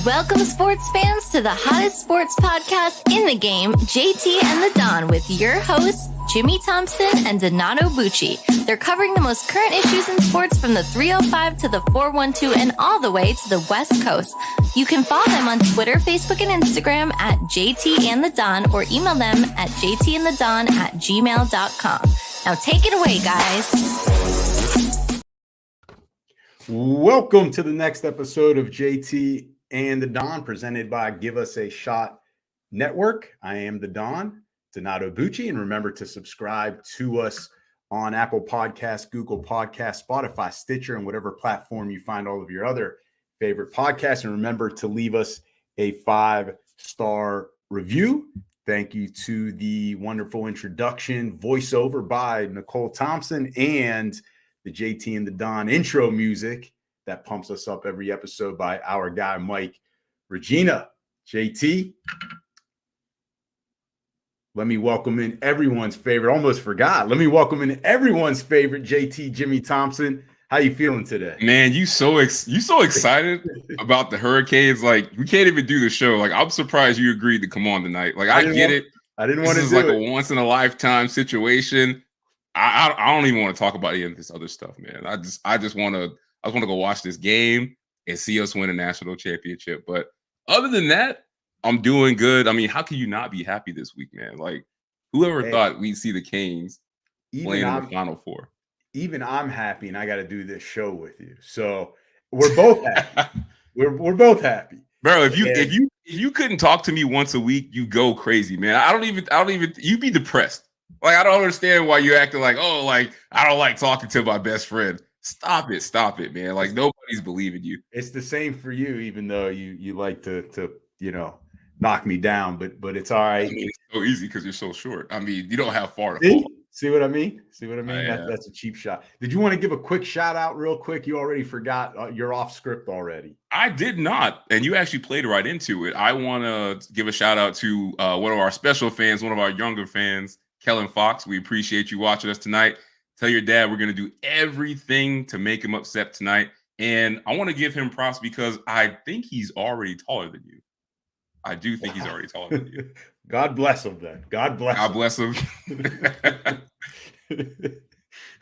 Welcome, sports fans, to the hottest sports podcast in the game, JT and the Don, with your hosts, Jimmy Thompson and Donato Bucci. They're covering the most current issues in sports from the 305 to the 412 and all the way to the West Coast. You can follow them on Twitter, Facebook, and Instagram at JT and the Don, or email them at jtandthedon@gmail.com. Now take it away, guys. Welcome to the next episode of JT and the Don, presented by Give Us a Shot Network. I am the Don, Donato Bucci, and remember to subscribe to us on Apple Podcasts, Google Podcasts, Spotify, Stitcher, and whatever platform you find all of your other favorite podcasts. And remember to leave us a 5-star review. Thank you to the wonderful introduction voiceover by Nicole Thompson and the JT and the Don intro music that pumps us up every episode by our guy, Mike Regina. JT, let me welcome in everyone's favorite, almost forgot. Let me welcome in everyone's favorite, JT, Jimmy Thompson. How you feeling today? Man, you so excited about the Hurricanes. Like, we can't even do the show. Like, I'm surprised you agreed to come on tonight. Like, I get it. I didn't want to do it. This is like a once-in-a-lifetime situation. I don't even want to talk about any of this other stuff, man. I just want to go watch this game and see us win a national championship. But other than that, I'm doing good. I mean, how can you not be happy this week, man? Like, whoever thought we'd see the Canes playing in the Final Four? Even I'm happy, and I got to do this show with you. So we're both happy. we're both happy, bro. If you couldn't talk to me once a week, you go crazy, man. I don't even. You'd be depressed. Like, I don't understand why you're acting like, oh, like, I don't like talking to my best friend. Stop it, man. Like, nobody's believing you. It's the same for you, even though you like to knock me down, but it's all right. I mean, it's so easy because you're so short. I mean, you don't have far to fall. See what I mean? That's a cheap shot. Did you want to give a quick shout out real quick? You already forgot. You're off script already. I did not. And you actually played right into it. I want to give a shout out to one of our special fans, one of our younger fans, Kellen Fox. We appreciate you watching us tonight. Tell your dad we're going to do everything to make him upset tonight. And I want to give him props because I think he's already taller than you. I do think he's already taller than you. God bless him then. God bless him.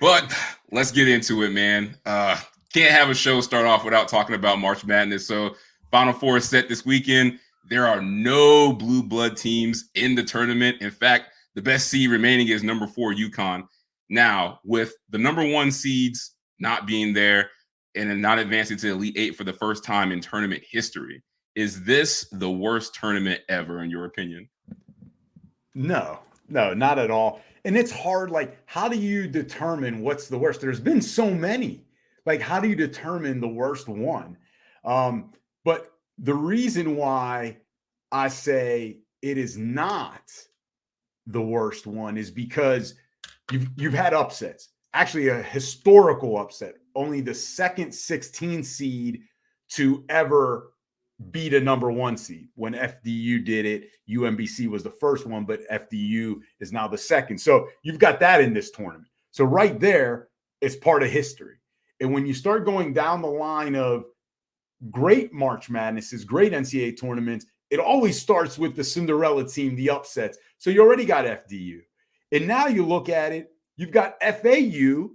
But let's get into it, man. Can't have a show start off without talking about March Madness. So Final Four is set this weekend. There are no blue blood teams in the tournament. In fact, the best seed remaining is number 4 UConn. Now, with the number 1 seeds not being there and not advancing to the Elite 8 for the first time in tournament history, is this the worst tournament ever, in your opinion? No, not at all. And it's hard. Like, how do you determine what's the worst? There's been so many. Like, how do you determine the worst one? But the reason why I say it is not the worst one is because you've had upsets. Actually, a historical upset. Only the second 16 seed to ever beat a number 1 seed. When FDU did it, UMBC was the first one, but FDU is now the second. So you've got that in this tournament. So right there, it's part of history. And when you start going down the line of great March Madnesses, great NCAA tournaments, it always starts with the Cinderella team, the upsets. So you already got FDU. And now you look at it, you've got FAU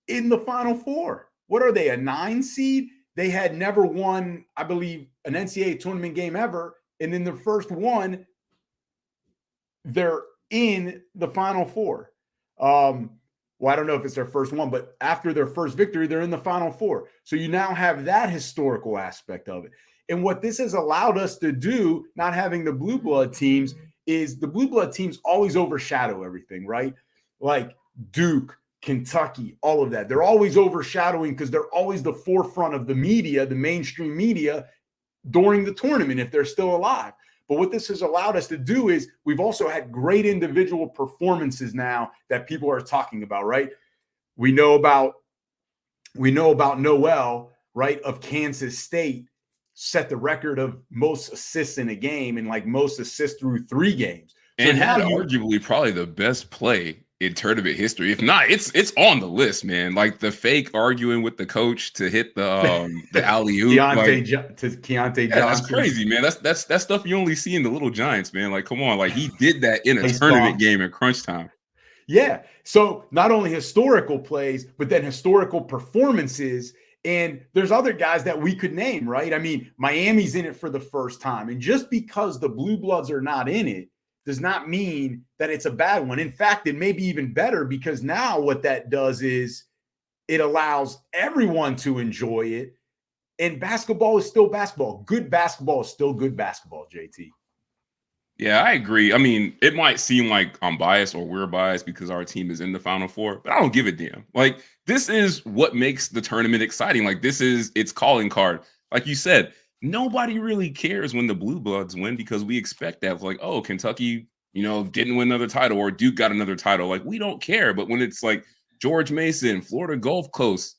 in the Final Four. What are they, a 9 seed? They had never won, I believe, an NCAA tournament game ever. And in their first one, they're in the Final Four. Well, I don't know if it's their first one, but after their first victory, they're in the Final Four. So you now have that historical aspect of it. And what this has allowed us to do, not having the blue blood teams, is the blue blood teams always overshadow everything, right? Like Duke, Kentucky, all of that. They're always overshadowing because they're always the forefront of the media, the mainstream media, during the tournament if they're still alive. But what this has allowed us to do is we've also had great individual performances now that people are talking about, right? We know about Noel, right, of Kansas State, set the record of most assists in a game and like most assists through 3 games. So and had arguably probably the best play in tournament history. If not, it's on the list, man. Like the fake arguing with the coach to hit the alley oop. Keontae Yeah, Johnson. that's crazy, man. That's stuff you only see in the Little Giants, man. Like, come on, like he did that in a Face tournament bombs. game in crunch time. Yeah. So not only historical plays, but then historical performances. And there's other guys that we could name, right? I mean, Miami's in it for the first time. And just because the Blue Bloods are not in it does not mean that it's a bad one. In fact, it may be even better because now what that does is it allows everyone to enjoy it. And basketball is still basketball. Good basketball is still good basketball, JT. Yeah, I agree. I mean, it might seem like I'm biased or we're biased because our team is in the Final Four, but I don't give a damn. Like, this is what makes the tournament exciting. Like, this is its calling card. Like you said, nobody really cares when the Blue Bloods win because we expect that. It's like, oh, Kentucky, didn't win another title or Duke got another title. Like, we don't care. But when it's like George Mason, Florida Gulf Coast,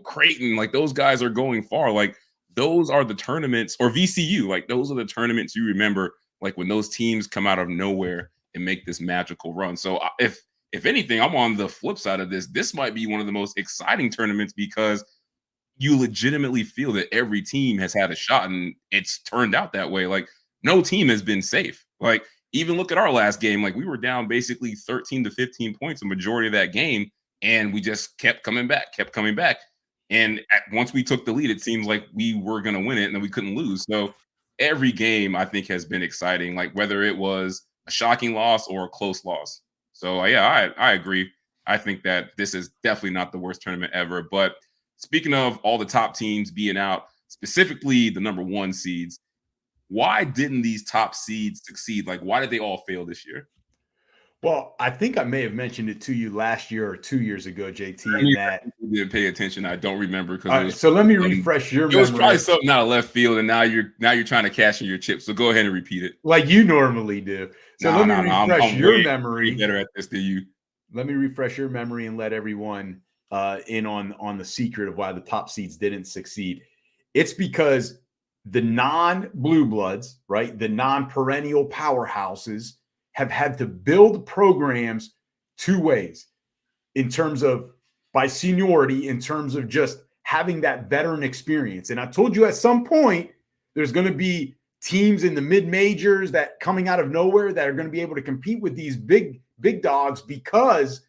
Creighton, like those guys are going far. Like, those are the tournaments, or VCU, like those are the tournaments you remember. Like when those teams come out of nowhere and make this magical run. So if anything, I'm on the flip side of this. This might be one of the most exciting tournaments because you legitimately feel that every team has had a shot and it's turned out that way. Like no team has been safe. Like even look at our last game. Like we were down basically 13 to 15 points, the majority of that game. And we just kept coming back. And once we took the lead, it seems like we were going to win it and then we couldn't lose. So every game I think has been exciting, like whether it was a shocking loss or a close loss. So yeah, I agree. I think that this is definitely not the worst tournament ever. But speaking of all the top teams being out, specifically the number 1 seeds, why didn't these top seeds succeed? Like, why did they all fail this year? Well, I think I may have mentioned it to you last year or 2 years ago, JT. I didn't pay attention. I don't remember because so let me refresh your memory. It was probably something out of left field, and now you're trying to cash in your chips. So go ahead and repeat it, like you normally do. So let me refresh your memory. Better at this than you. Let me refresh your memory and let everyone in on the secret of why the top seeds didn't succeed. It's because the non-blue bloods, right, the non-perennial powerhouses, have had to build programs 2 ways in terms of by seniority, in terms of just having that veteran experience. And I told you at some point, there's going to be teams in the mid-majors that coming out of nowhere that are going to be able to compete with these big dogs because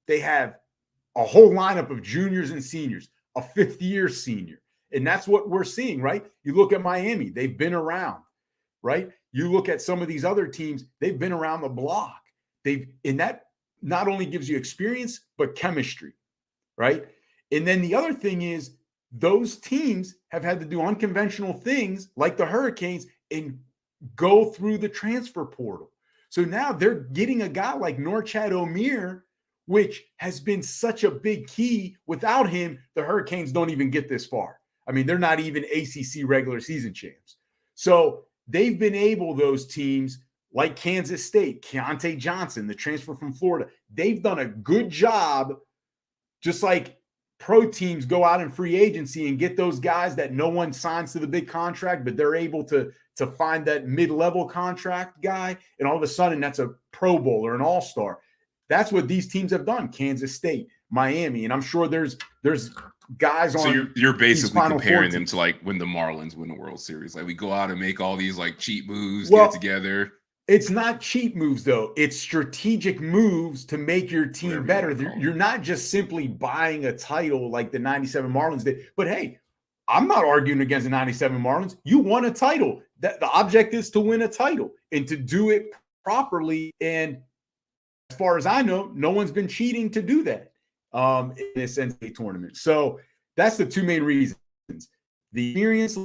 they have a whole lineup of juniors and seniors, a 5th-year senior. And that's what we're seeing, right? You look at Miami, they've been around, right? You look at some of these other teams, they've been around the block. And that not only gives you experience, but chemistry, right? And then the other thing is those teams have had to do unconventional things like the Hurricanes and go through the transfer portal. So now they're getting a guy like Norchad Omier, which has been such a big key. Without him, the Hurricanes don't even get this far. I mean, they're not even ACC regular season champs. So they've been able, those teams like Kansas State, Keontae Johnson, the transfer from Florida, they've done a good job, just like pro teams go out in free agency and get those guys that no one signs to the big contract, but they're able to find that mid-level contract guy, and all of a sudden that's a Pro Bowl or an all-star. That's what these teams have done, Kansas State, Miami, and I'm sure there's guys on. So you're basically comparing them to like when the Marlins win the World Series. Like we go out and make all these like cheap moves, get together. It's not cheap moves though. It's strategic moves to make your team better. You're not just simply buying a title like the 97 Marlins did. But hey, I'm not arguing against the 97 Marlins. You won a title. That the object is to win a title and to do it properly. And as far as I know, no one's been cheating to do that in this NCAA tournament. So that's the 2 main reasons. The experience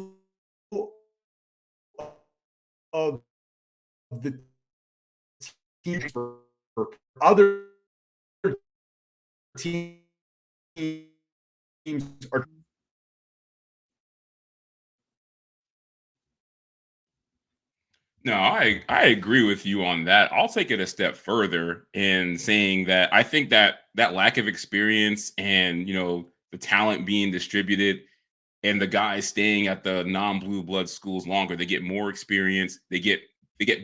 of the team for other teams are. No, I agree with you on that. I'll take it a step further in saying that I think that lack of experience and, the talent being distributed and the guys staying at the non-blue blood schools longer, they get more experience, they get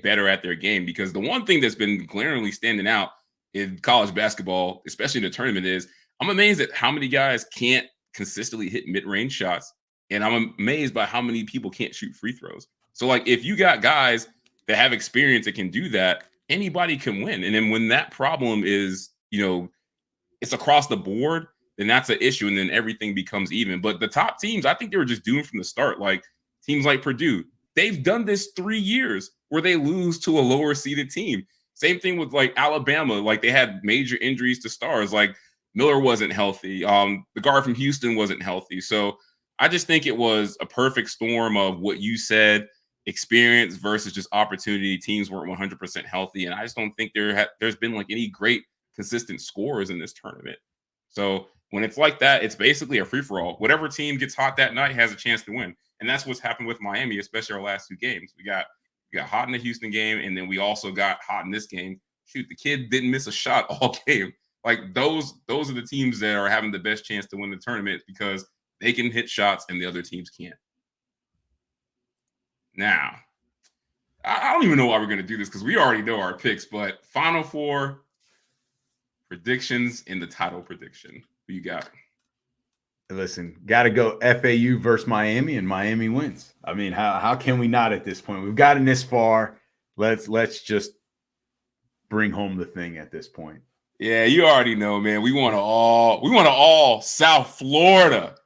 better at their game. Because the one thing that's been glaringly standing out in college basketball, especially in the tournament, is I'm amazed at how many guys can't consistently hit mid-range shots. And I'm amazed by how many people can't shoot free throws. So, like, if you got guys that have experience that can do that, anybody can win. And then when that problem is, it's across the board, then that's an issue. And then everything becomes even. But the top teams, I think they were just doomed from the start. Like teams like Purdue, they've done this 3 years where they lose to a lower seeded team. Same thing with like Alabama. Like they had major injuries to stars. Like Miller wasn't healthy. The guard from Houston wasn't healthy. So I just think it was a perfect storm of what you said, experience versus just opportunity. Teams weren't 100% healthy. And I just don't think there's been like any great consistent scorers in this tournament. So when it's like that, it's basically a free-for-all. Whatever team gets hot that night has a chance to win. And that's what's happened with Miami, especially our last 2 games. We got hot in the Houston game, and then we also got hot in this game. Shoot, the kid didn't miss a shot all game. Like those are the teams that are having the best chance to win the tournament because they can hit shots and the other teams can't. Now, I don't even know why we're going to do this because we already know our picks, but Final Four predictions in the title prediction. Who you got? Listen, got to go FAU versus Miami, and Miami wins. I mean, how can we not at this point? We've gotten this far. Let's just bring home the thing at this point. Yeah, you already know, man. We want to all South Florida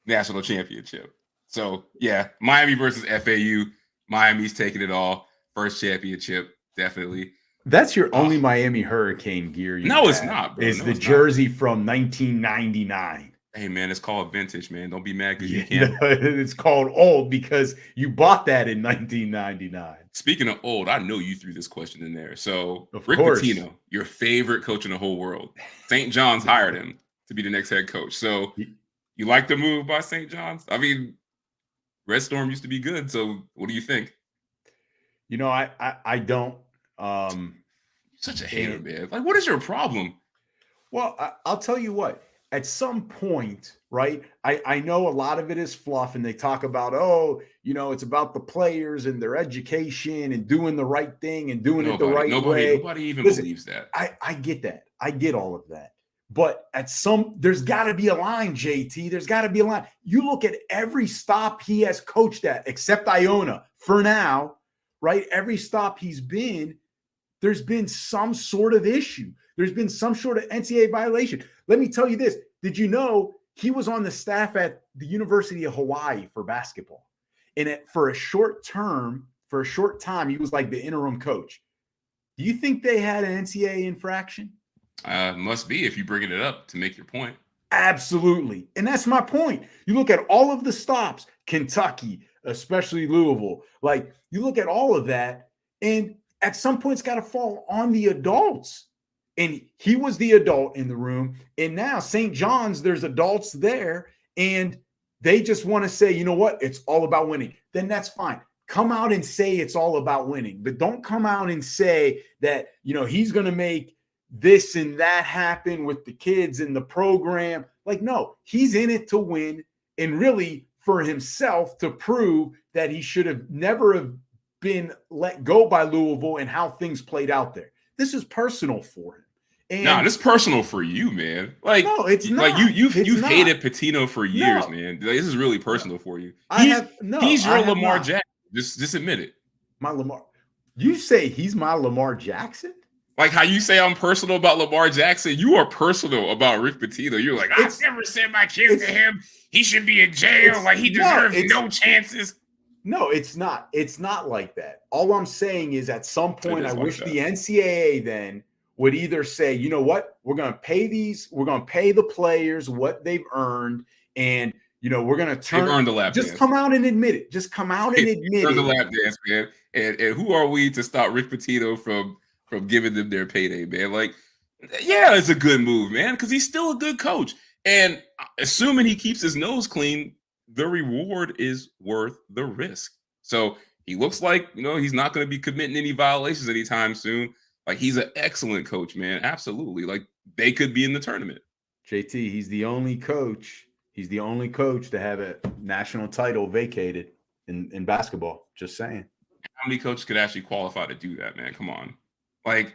national championship. So yeah, Miami versus FAU. Miami's taking it all. First championship, definitely. That's your only Miami Hurricane gear. It's not, bro. It's the jersey from 1999. Hey, man, it's called vintage, man. Don't be mad because you can't. It's called old because you bought that in 1999. Speaking of old, I know you threw this question in there. So, Rick Pitino, your favorite coach in the whole world. St. John's hired him to be the next head coach. So, you like the move by St. John's? I mean, Red Storm used to be good. So, what do you think? I don't. Such a hater, man. Like, what is your problem? Well, I'll tell you what. At some point, right? I know a lot of it is fluff, and they talk about, it's about the players and their education and doing the right thing and doing it the right way. Nobody even believes that. I get that. I get all of that. But there's got to be a line, JT. There's got to be a line. You look at every stop he has coached at, except Iona for now, right? Every stop he's been, there's been some sort of issue. There's been some sort of NCAA violation. Let me tell you this. Did you know he was on the staff at the University of Hawaii for basketball? And for a short time, he was like the interim coach. Do you think they had an NCAA infraction? Must be if you're bringing it up to make your point. Absolutely. And that's my point. You look at all of the stops, Kentucky, especially Louisville. Like, you look at all of that, and at some point it's got to fall on the adults. And he was the adult in the room. And now St. John's, there's adults there, and they just want to say, you know what? It's all about winning. Then that's fine. Come out and say it's all about winning. But don't come out and say that, he's going to make this and that happen with the kids in the program. Like, no, he's in it to win, and really for himself to prove that he should have never have been let go by Louisville and how things played out there. This is personal for him. And this is personal for you, man. Like, no, it's not. Like you've hated Pitino for years, man. Like, this is really personal for you. He's your Lamar Jackson. Just admit it. My Lamar. You say he's my Lamar Jackson? Like how you say I'm personal about Lamar Jackson, you are personal about Rick Pitino. You're like, I've never sent my kids to him. He should be in jail. Like he deserves no chances. No, it's not. It's not like that. All I'm saying is at some point, I wish the NCAA then would either say, you know what, we're going to pay the players what they've earned, and we're going to earned the lap dance. Come out and admit it. Just come out and admit it. The lap dance, man. And who are we to stop Rick Pitino from giving them their payday, man? Like, yeah, it's a good move, man, because he's still a good coach. And assuming he keeps his nose clean, the reward is worth the risk. So he looks like, he's not going to be committing any violations anytime soon. Like, he's an excellent coach, man. Absolutely. Like, they could be in the tournament. JT, he's the only coach. He's the only coach to have a national title vacated in basketball. Just saying. How many coaches could actually qualify to do that, man? Come on. Like,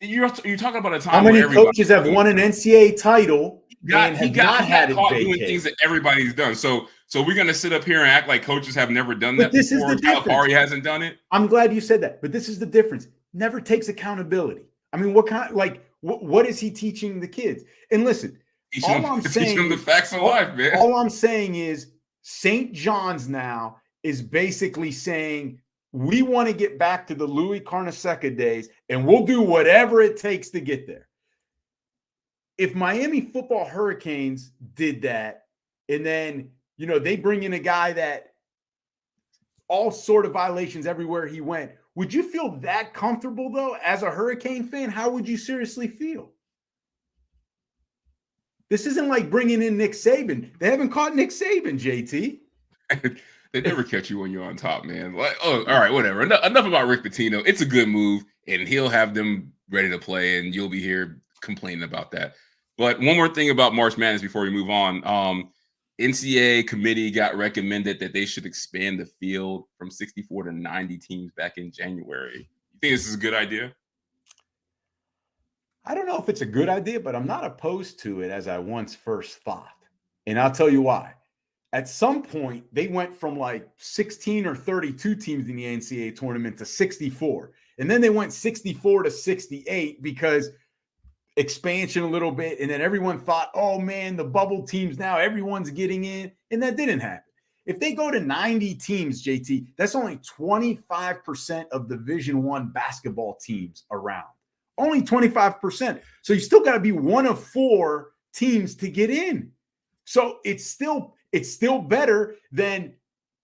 You're talking about a time how many where coaches have won an NCAA title and he have not had it caught vacate? doing things that everybody's done. So we're gonna sit up here and act like coaches have never done that this before. Is the difference. Calipari hasn't done it. I'm glad you said that, but this is the difference. Never takes accountability. I mean, what is he teaching the kids? And listen, Teaching them the facts of life, man. All I'm saying is St. John's now is basically saying we want to get back to the Louis Carnesecca days, and we'll do whatever it takes to get there. If Miami football Hurricanes did that, and then, they bring in a guy that all sort of violations everywhere he went, would you feel that comfortable, though, as a Hurricane fan? How would you seriously feel? This isn't like bringing in Nick Saban. They haven't caught Nick Saban, JT. They never catch you when you're on top, man. Like, all right, whatever. Enough about Rick Pitino. It's a good move, and he'll have them ready to play, and you'll be here complaining about that. But one more thing about March Madness before we move on. NCAA committee got recommended that they should expand the field from 64 to 90 teams back in January. You think this is a good idea? I don't know if it's a good idea, but I'm not opposed to it as I once first thought. And I'll tell you why. At some point, they went from like 16 or 32 teams in the NCAA tournament to 64. And then they went 64 to 68 because expansion a little bit. And then everyone thought, oh man, the bubble teams now, everyone's getting in. And that didn't happen. If they go to 90 teams, JT, that's only 25% of Division I basketball teams around. Only 25%. So you still got to be one of 4 teams to get in. So it's still better than,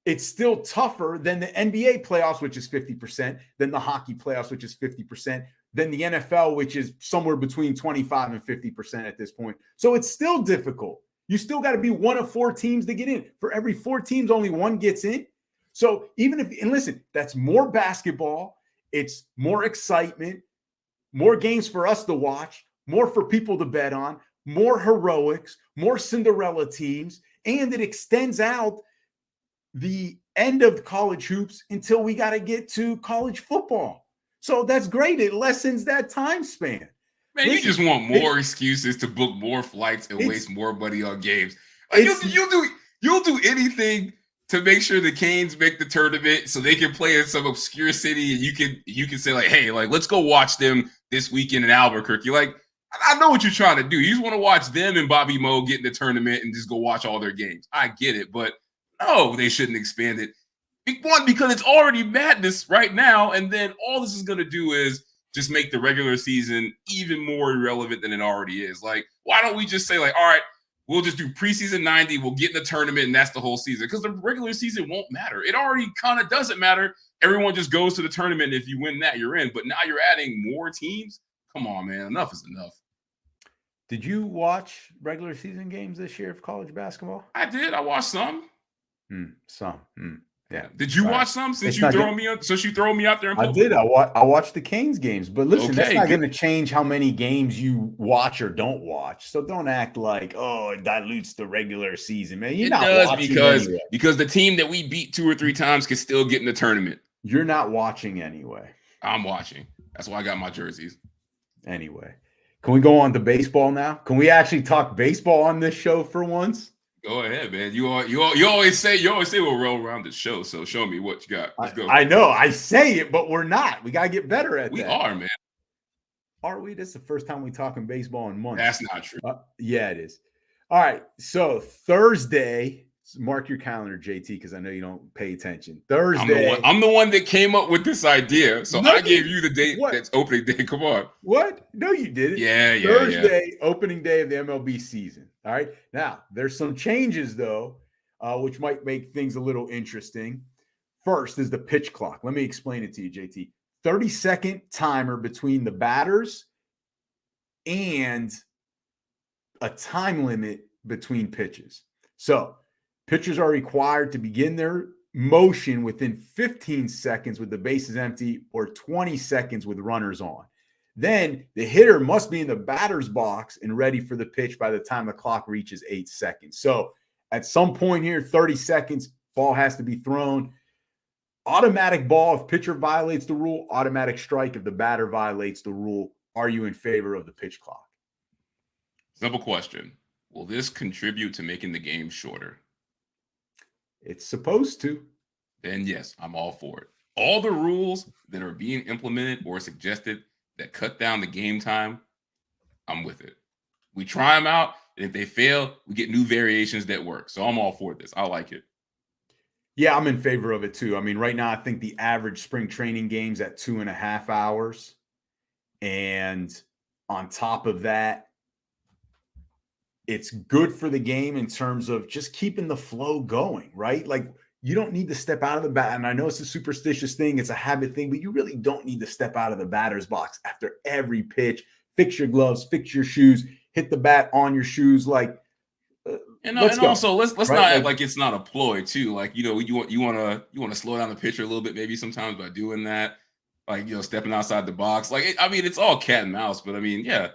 it's still tougher than the NBA playoffs, which is 50%, than the hockey playoffs, which is 50%, than the NFL, which is somewhere between 25 and 50% at this point. So it's still difficult. You still got to be one of 4 teams to get in. For every 4 teams, only one gets in. So even if, and listen, that's more basketball. It's more excitement, more games for us to watch, more for people to bet on, more heroics, more Cinderella teams, and it extends out the end of college hoops until we got to get to college football. So that's great. It lessens that time span. Man, you just want more excuses to book more flights and waste more money on games. Like, you'll do anything to make sure the Canes make the tournament so they can play in some obscure city, and you can say like, hey, like, let's go watch them this weekend in Albuquerque. Like, I know what you're trying to do. You just want to watch them and Bobby Moe get in the tournament and just go watch all their games. I get it, but no, they shouldn't expand it. One, because it's already madness right now, and then all this is going to do is just make the regular season even more irrelevant than it already is. Like, why don't we just say like, all right, we'll just do preseason 90, we'll get in the tournament, and that's the whole season. Because the regular season won't matter. It already kind of doesn't matter. Everyone just goes to the tournament, and if you win that, you're in. But now you're adding more teams? Come on, man. Enough is enough. Did you watch regular season games this year of college basketball? I did. I watched some. Yeah. Did you watch some since you throw me out? Since you throw me out there? I did. I watched the Canes games, but listen, that's not going to change how many games you watch or don't watch. So don't act like, oh, it dilutes the regular season, man. You're not watching anyway. Because the team that we beat 2 or 3 times can still get in the tournament. You're not watching anyway. I'm watching. That's why I got my jerseys. Anyway, can we go on to baseball now? Can we actually talk baseball on this show for once? Go ahead, man. You always say we'll roll around the show. So show me what you got. Let's go. I know I say it, but we're not. We gotta get better at that. We are, man. Are we? This is the first time we talking baseball in months. That's not true. Yeah, it is. All right. So Thursday, mark your calendar, JT, because I know you don't pay attention. Thursday. I'm the one that came up with this idea. So I gave you the date that's opening day. Come on. What? No, you didn't. Yeah. Thursday, opening day of the MLB season. All right. Now, there's some changes, though, which might make things a little interesting. First is the pitch clock. Let me explain it to you, JT. 30-second timer between the batters and a time limit between pitches. So pitchers are required to begin their motion within 15 seconds with the bases empty or 20 seconds with runners on. Then the hitter must be in the batter's box and ready for the pitch by the time the clock reaches 8 seconds. So at some point here, 30 seconds, ball has to be thrown. Automatic ball if pitcher violates the rule, automatic strike if the batter violates the rule. Are you in favor of the pitch clock? Simple question. Will this contribute to making the game shorter? It's supposed to. Then yes, I'm all for it. All the rules that are being implemented or suggested that cut down the game time, I'm with it. We try them out, and if they fail, we get new variations that work. So I'm all for this. I like it. Yeah, I'm in favor of it too. I mean, right now, I think the average spring training game's at 2.5 hours. And on top of that, it's good for the game in terms of just keeping the flow going, right? Like, you don't need to step out of the bat. And I know it's a superstitious thing, it's a habit thing, but you really don't need to step out of the batter's box after every pitch. Fix your gloves, fix your shoes, hit the bat on your shoes. Like, and also let's right? not act like it's not a ploy too. Like, you want to slow down the pitcher a little bit maybe sometimes by doing that, like, stepping outside the box. Like, it's all cat and mouse, but I mean, yeah,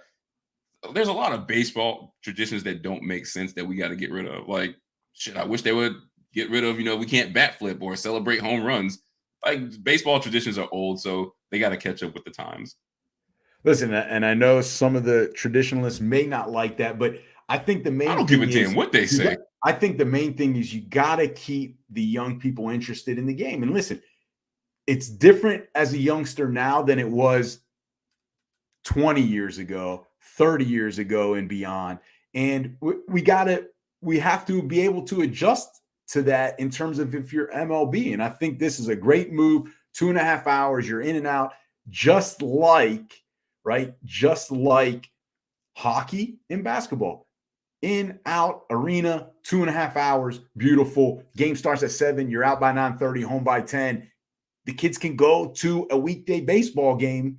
there's a lot of baseball traditions that don't make sense that we got to get rid of. Like, shit, I wish they would get rid of, we can't bat flip or celebrate home runs. Like, baseball traditions are old, so they got to catch up with the times. Listen, and I know some of the traditionalists may not like that, but I think the main I don't give a damn what they say. I think the main thing is you got to keep the young people interested in the game. And listen, it's different as a youngster now than it was 20 years ago, 30 years ago, and beyond. And we have to be able to adjust to that in terms of if you're MLB. And I think this is a great move. 2.5 hours, you're in and out, just like hockey and basketball. In, out, arena, 2.5 hours, beautiful. Game starts at 7, you're out by 9:30, home by 10. The kids can go to a weekday baseball game,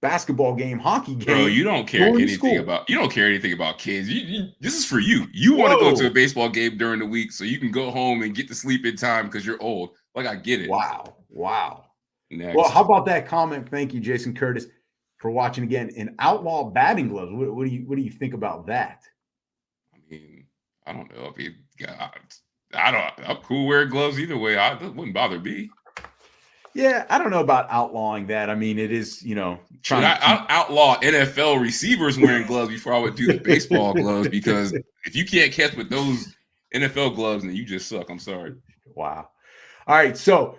basketball game, hockey game. Bro, you don't care anything about kids. This is for you. You want to go to a baseball game during the week so you can go home and get to sleep in time because you're old. Like, I get it. Wow. Next. Well, how about that comment? Thank you, Jason Curtis, for watching again. In outlaw batting gloves, what do you think about that? I mean, I don't know. I'm cool wearing gloves either way. It wouldn't bother me. Yeah, I don't know about outlawing that. I mean, it is, trying to outlaw NFL receivers wearing gloves before I would do the baseball gloves, because if you can't catch with those NFL gloves, then you just suck. I'm sorry. Wow. All right, so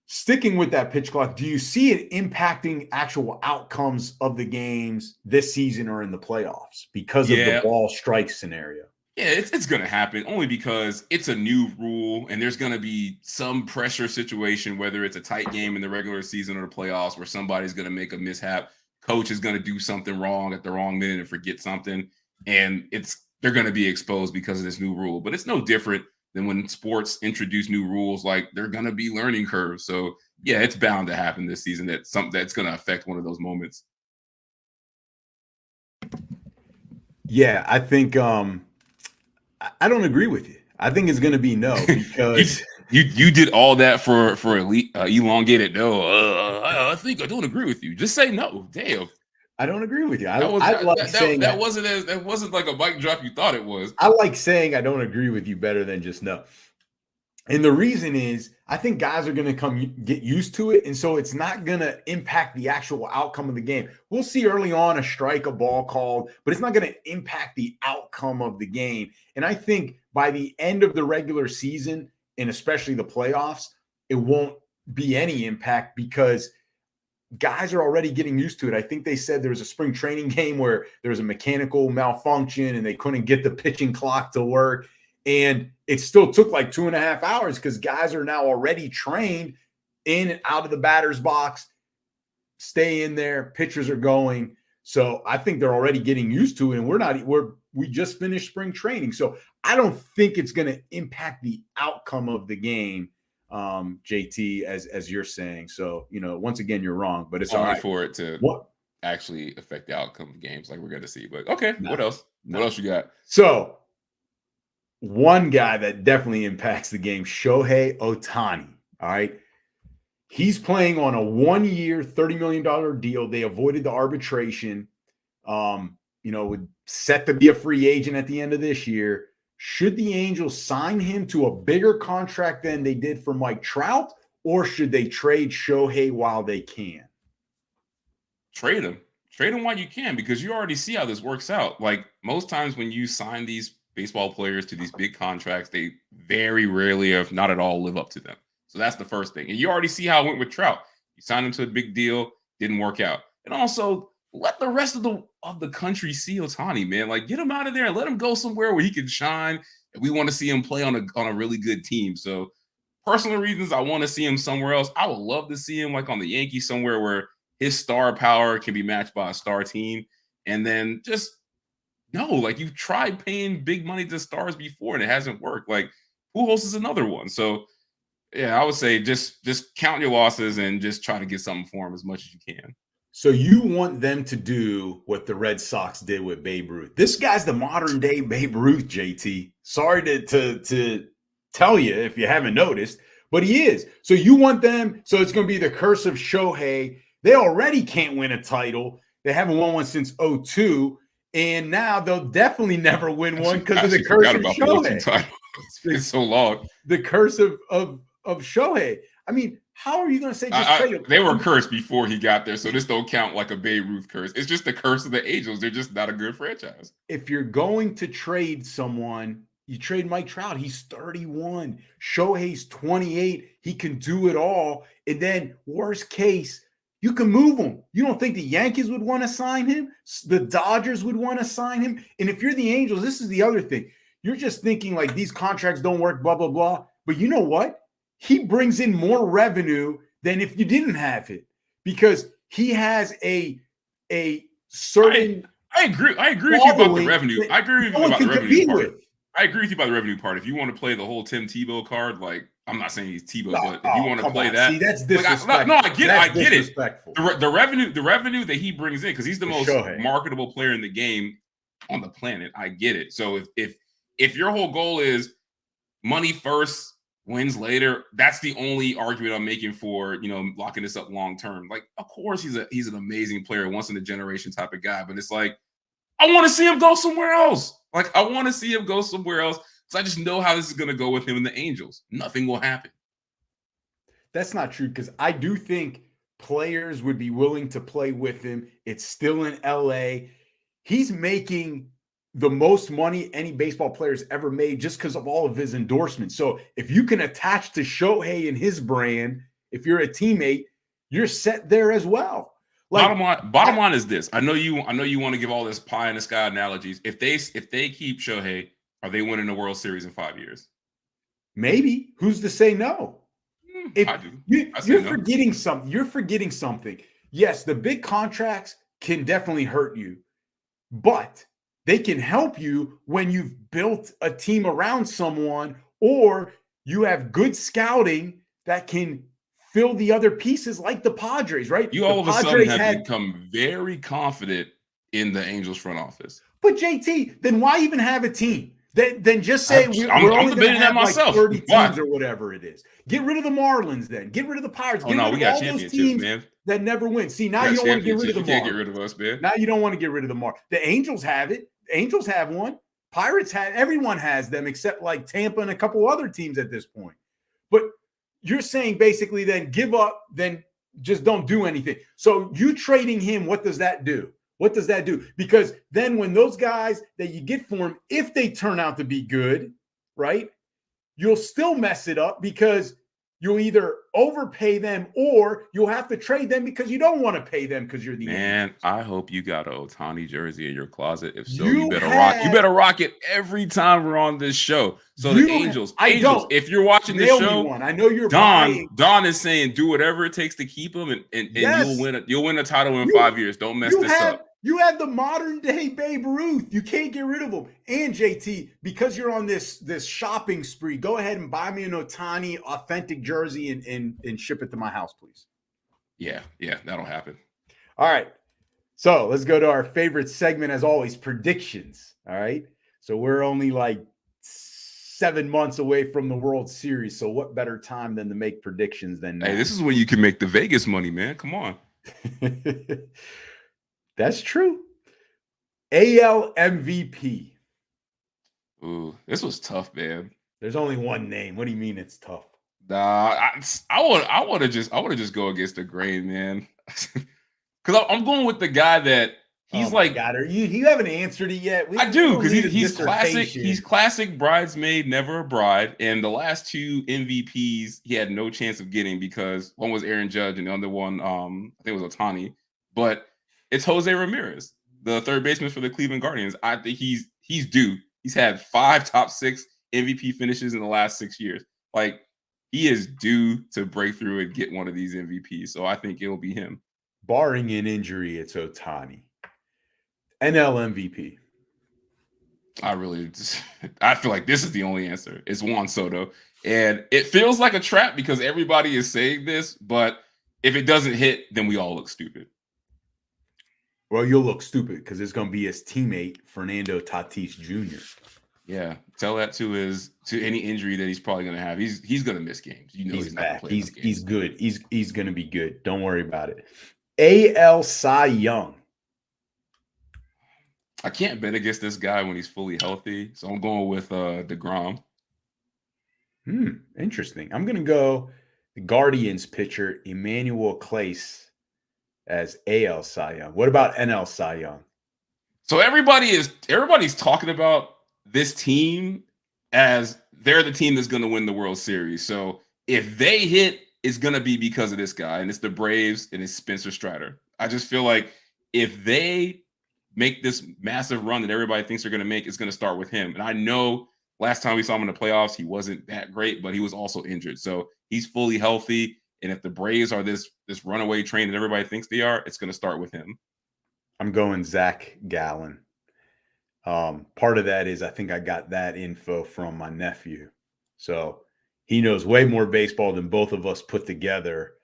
sticking with that pitch clock, do you see it impacting actual outcomes of the games this season or in the playoffs because of the ball strike scenario? Yeah, it's going to happen only because it's a new rule, and there's going to be some pressure situation, whether it's a tight game in the regular season or the playoffs, where somebody's going to make a mishap. Coach is going to do something wrong at the wrong minute and forget something, and they're going to be exposed because of this new rule. But it's no different than when sports introduce new rules. Like, they're going to be learning curves. So yeah, it's bound to happen this season. That's going to affect one of those moments. Yeah, I think I don't agree with you. I think it's going to be no, because you did all that for elongated no. I think I don't agree with you. Just say no. Damn. I don't agree with you. That wasn't like a mic drop you thought it was. I like saying I don't agree with you better than just no. And the reason is I think guys are going to get used to it. And so it's not going to impact the actual outcome of the game. We'll see early on a strike, a ball called, but it's not going to impact the outcome of the game. And I think by the end of the regular season, and especially the playoffs, it won't be any impact because guys are already getting used to it. I think they said there was a spring training game where there was a mechanical malfunction and they couldn't get the pitching clock to work. And it still took like 2.5 hours because guys are now already trained in and out of the batter's box, stay in there, pitchers are going. So I think they're already getting used to it. And we just finished spring training. So I don't think it's going to impact the outcome of the game, JT, as you're saying. So, once again, you're wrong, but it's only all right for it to actually affect the outcome of games like we're going to see. But okay, No. What else? No. What else you got? So one guy that definitely impacts the game, Shohei Ohtani. All right. He's playing on a 1-year, $30 million deal. They avoided the arbitration. Would set to be a free agent at the end of this year. should the Angels sign him to a bigger contract than they did for Mike Trout, or should they trade Shohei while they can? Trade him. Trade him while you can, because you already see how this works out. Like, most times when you sign these baseball players to these big contracts, they very rarely, if not at all, live up to them. So that's the first thing. And you already see how it went with Trout. You signed him to a big deal, didn't work out. And also, let the rest of the country see Ohtani, man. Like, get him out of there and let him go somewhere where he can shine. And we want to see him play on a really good team. So, personal reasons, I want to see him somewhere else. I would love to see him like on the Yankees somewhere where his star power can be matched by a star team. And then just no, like, you've tried paying big money to stars before and it hasn't worked. Like, Pujols is another one. So, yeah, I would say just count your losses and just try to get something for him as much as you can. So you want them to do what the Red Sox did with Babe Ruth. This guy's the modern day Babe Ruth, JT. Sorry to tell you if you haven't noticed, but he is. So you want them, so it's going to be the curse of Shohei. They already can't win a title. They haven't won one since 2002, and now they'll definitely never win one because of the curse of Shohei. It's so long. The curse of Shohei. I mean, how are you going to say they were cursed before he got there, so this don't count like a Babe Ruth curse. It's just the curse of the Angels. They're just not a good franchise. If you're going to trade someone, you trade Mike Trout. He's 31. Shohei's 28. He can do it all. And then, worst case, you can move him. You don't think the Yankees would want to sign him? The Dodgers would want to sign him? And if you're the Angels, this is the other thing. You're just thinking like these contracts don't work, blah, blah, blah. But you know what? He brings in more revenue than if you didn't have it, because he has a certain. I agree with you about the revenue. I agree with you about the revenue part. I agree with you about the revenue part. If you want to play the whole Tim Tebow card, like, I'm not saying he's Tebow, but if you want to play that, see, that's disrespectful. I get it. The revenue that he brings in, because he's the most marketable player in the game on the planet. I get it. So if your whole goal is money first, wins later, that's the only argument I'm making for, locking this up long term. Like, of course he's an amazing player, once in a generation type of guy, but it's like, I want to see him go somewhere else. Like, I want to see him go somewhere else, because I just know how this is going to go with him and the Angels. Nothing will happen. That's not true, because I do think players would be willing to play with him. It's still in LA. He's making the most money any baseball player's ever made just because of all of his endorsements. So if you can attach to Shohei and his brand, if you're a teammate, you're set there as well. Like, bottom line is this. I know you want to give all this pie in the sky analogies. If they keep Shohei, are they winning the World Series in 5 years? Maybe. Who's to say no? I do. You're forgetting something. You're forgetting something. Yes, the big contracts can definitely hurt you, but they can help you when you've built a team around someone, or you have good scouting that can fill the other pieces, like the Padres, right? You all of a sudden have become very confident in the Angels front office. But JT, then why even have a team? Then just say we're only going to have like 30 teams or whatever it is. Get rid of the Marlins then. Get rid of the Pirates. Get rid we got of all championships, those teams man, that never win. See, now you don't want to get rid of the Marlins. You can't get rid of us, man. Now you don't want to get rid of the Marlins. The Angels have it. The Angels have one. Pirates have. Everyone has them except like Tampa and a couple other teams at this point. But you're saying basically then give up, then just don't do anything. So you trading him, what does that do? What does that do? Because then when those guys that you get for him, if they turn out to be good, right, you'll still mess it up because you'll either overpay them or you'll have to trade them because you don't want to pay them because you're the man. Angels. I hope you got an Ohtani jersey in your closet. If so, you better rock it every time we're on this show. So the Angels, if you're watching this show, I know you're Don is saying do whatever it takes to keep him, and yes, you'll win a title in 5 years. Don't mess this up. You have the modern day Babe Ruth. You can't get rid of him. And JT, because you're on this shopping spree, go ahead and buy me an Ohtani authentic jersey and ship it to my house, please. Yeah, that'll happen. All right. So let's go to our favorite segment, as always, predictions. All right. So we're only like 7 months away from the World Series. So what better time than to make predictions than now? Hey, this is when you can make the Vegas money, man. Come on. That's true. AL MVP. Ooh, this was tough, man. There's only one name. What do you mean it's tough? Nah, I want to just go against the grain, man. Because I'm going with the guy that Oh he's my like. God, you haven't answered it yet. I We do, don't because need a he's classic. dissertation. He's classic bridesmaid, never a bride. And the last two MVPs he had no chance of getting because one was Aaron Judge and the other one, I think it was Ohtani. But it's Jose Ramirez, the third baseman for the Cleveland Guardians. I think he's due. He's had 5 top 6 MVP finishes in the last 6 years. Like, he is due to break through and get one of these MVPs. So I think it'll be him. Barring an injury, it's Ohtani. NL MVP. I feel like this is the only answer. It's Juan Soto. And it feels like a trap because everybody is saying this, but if it doesn't hit, then we all look stupid. Well, you'll look stupid because it's going to be his teammate, Fernando Tatis Jr. Yeah, tell that to any injury that he's probably going to have. He's going to miss games. You know, he's not back. Play he's good. He's going to be good. Don't worry about it. AL Cy Young. I can't bet against this guy when he's fully healthy, so I'm going with DeGrom. Interesting. I'm going to go the Guardians pitcher Emmanuel Clase as AL Cy Young. What about NL Cy Young? So everybody's talking about this team as they're the team that's going to win the World Series. So if they hit, it's going to be because of this guy, and it's the Braves and it's Spencer Strider. I just feel like if they make this massive run that everybody thinks they're going to make, it's going to start with him. And I know last time we saw him in the playoffs, he wasn't that great, but he was also injured. So he's fully healthy. And if the Braves are this runaway train that everybody thinks they are, it's going to start with him. I'm going Zach Gallen. Part of that is I think I got that info from my nephew. So he knows way more baseball than both of us put together.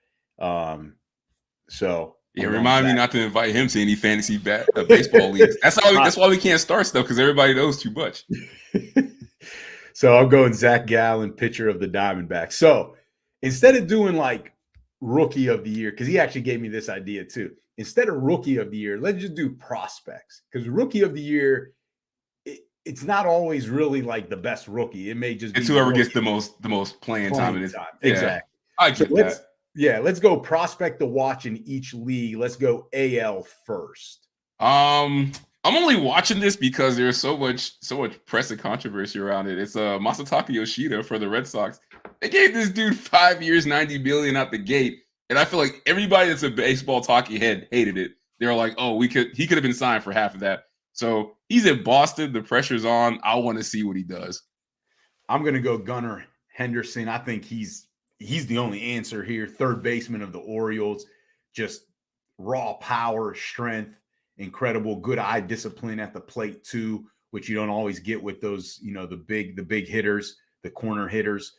Yeah, remind me not to invite him to any fantasy baseball leagues. That's why we can't start stuff, because everybody knows too much. So I'm going Zach Gallen, pitcher of the Diamondbacks. So instead of doing like rookie of the year, because he actually gave me this idea too. Instead of rookie of the year, let's just do prospects. Because rookie of the year, it's not always really like the best rookie. It may just be whoever gets the most playing time. Exactly. I get that. Yeah, let's go prospect to watch in each league. Let's go AL first. I'm only watching this because there's so much press and controversy around it. It's Masataka Yoshida for the Red Sox. They gave this dude 5 years, $90 billion out the gate, and I feel like everybody that's a baseball talking head hated it. They're like, "Oh, he could have been signed for half of that." So he's in Boston. The pressure's on. I want to see what he does. I'm gonna go Gunnar Henderson. I think he's the only answer here. Third baseman of the Orioles, just raw power, strength, incredible, good eye discipline at the plate too, which you don't always get with those, the big hitters, the corner hitters.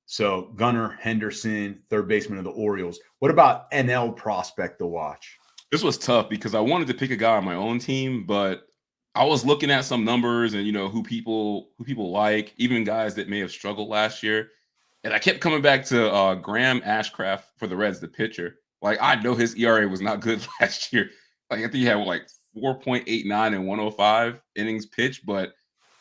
So Gunnar Henderson, third baseman of the Orioles. What about NL prospect to watch? This was tough because I wanted to pick a guy on my own team, but I was looking at some numbers and who people like, even guys that may have struggled last year. And I kept coming back to Graham Ashcraft for the Reds, the pitcher. Like, I know his ERA was not good last year. Like, I think he had like 4.89 and 105 innings pitched. But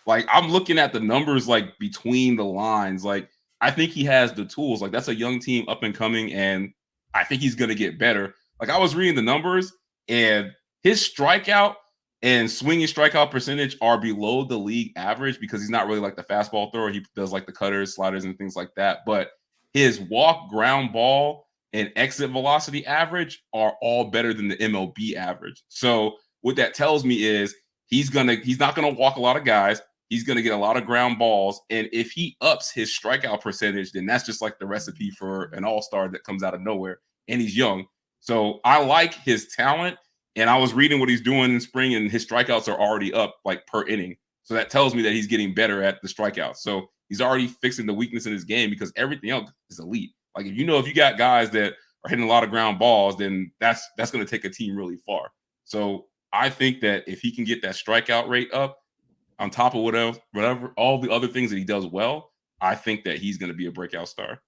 like, I'm looking at the numbers like between the lines. Like, I think he has the tools. Like, that's a young team up and coming, and I think he's going to get better. Like, I was reading the numbers, and his strikeout and swinging strikeout percentage are below the league average because he's not really like the fastball thrower. He does like the cutters, sliders, and things like that. But his walk, ground ball, and exit velocity average are all better than the MLB average. So what that tells me is he's not gonna walk a lot of guys. He's gonna get a lot of ground balls. And if he ups his strikeout percentage, then that's just like the recipe for an all-star that comes out of nowhere. And he's young. So I like his talent. And I was reading what he's doing in spring, and his strikeouts are already up like per inning. So that tells me that he's getting better at the strikeouts. So he's already fixing the weakness in his game because everything else is elite. Like, if you got guys that are hitting a lot of ground balls, then that's going to take a team really far. So I think that if he can get that strikeout rate up on top of whatever all the other things that he does well, I think that he's going to be a breakout star.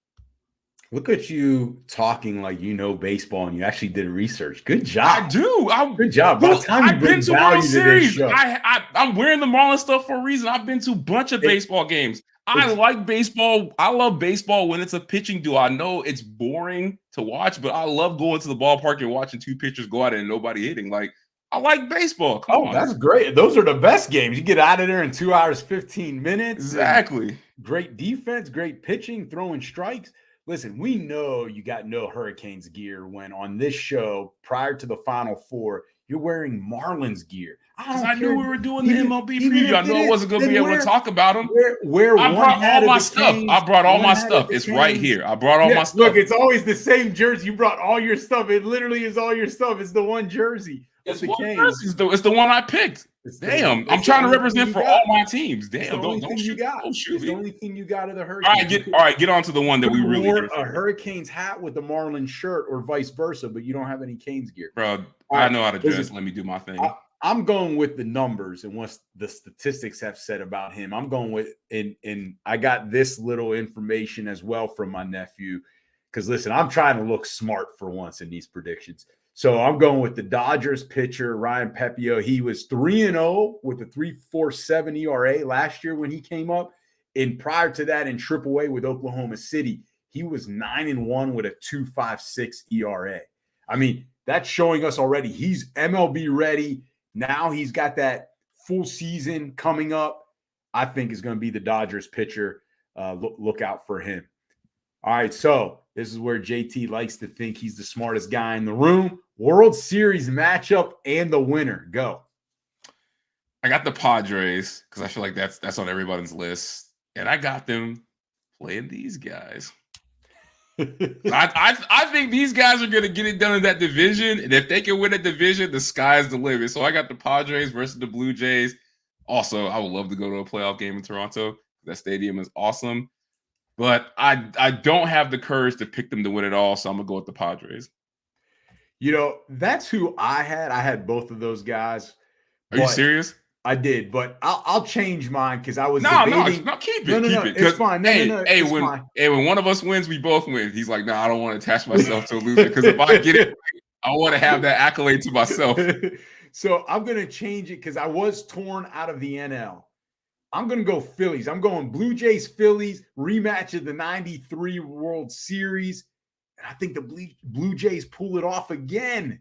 Look at you talking like you know baseball and you actually did research. Good job. I do. Good job. By the time you bring value to this show. I'm wearing the Marlins stuff for a reason. I've been to a bunch of baseball games. I like baseball. I love baseball when it's a pitching duel. I know it's boring to watch, but I love going to the ballpark and watching two pitchers go at it and nobody hitting. Like, I like baseball. Come on. That's great. Those are the best games. You get out of there in 2 hours, 15 minutes. Exactly. Great defense, great pitching, throwing strikes. Listen, we know you got no Hurricanes gear when on this show, prior to the Final Four, you're wearing Marlins gear. I knew we were doing the MLB preview. I knew I wasn't going to be able to talk about them. I brought all my stuff. I brought all my stuff. It's right here. I brought all my stuff. Look, it's always the same jersey. You brought all your stuff. It literally is all your stuff. It's the one jersey. It's the one I picked. Damn, I'm trying to represent for all my teams. Damn, don't shoot. Don't shoot. It's the only thing you got of the Hurricanes. All right, get on to the one that we really wore a Hurricanes hat with the Marlins shirt or vice versa, but you don't have any Canes gear. Bro, I know how to dress. Let me do my thing. I'm going with the numbers and what the statistics have said about him. I'm going with, and I got this little information as well from my nephew. Because listen, I'm trying to look smart for once in these predictions. So I'm going with the Dodgers pitcher, Ryan Pepio. He was 3-0 with a 3.47 ERA last year when he came up. And prior to that in AAA with Oklahoma City, he was 9-1 with a 2.56 ERA. I mean, that's showing us already he's MLB ready. Now he's got that full season coming up. I think is going to be the Dodgers pitcher. Look out for him. All right, so this is where JT likes to think he's the smartest guy in the room. World Series matchup and the winner. Go. I got the Padres because I feel like that's on everybody's list. And I got them playing these guys. I think these guys are going to get it done in that division. And if they can win a division, the sky's the limit. So I got the Padres versus the Blue Jays. Also, I would love to go to a playoff game in Toronto. That stadium is awesome. But I don't have the courage to pick them to win it all, so I'm going to go with the Padres. You know, that's who I had. I had both of those guys. Are you serious? I did, but I'll change mine because I was debating. No, keep it. No, it's fine. When one of us wins, we both win. He's like, no, I don't want to attach myself to a loser because if I get it, I want to have that accolade to myself. So I'm going to change it because I was torn out of the NL. I'm going to go Phillies. I'm going Blue Jays, Phillies, rematch of the 93 World Series. And I think the Blue Jays pull it off again.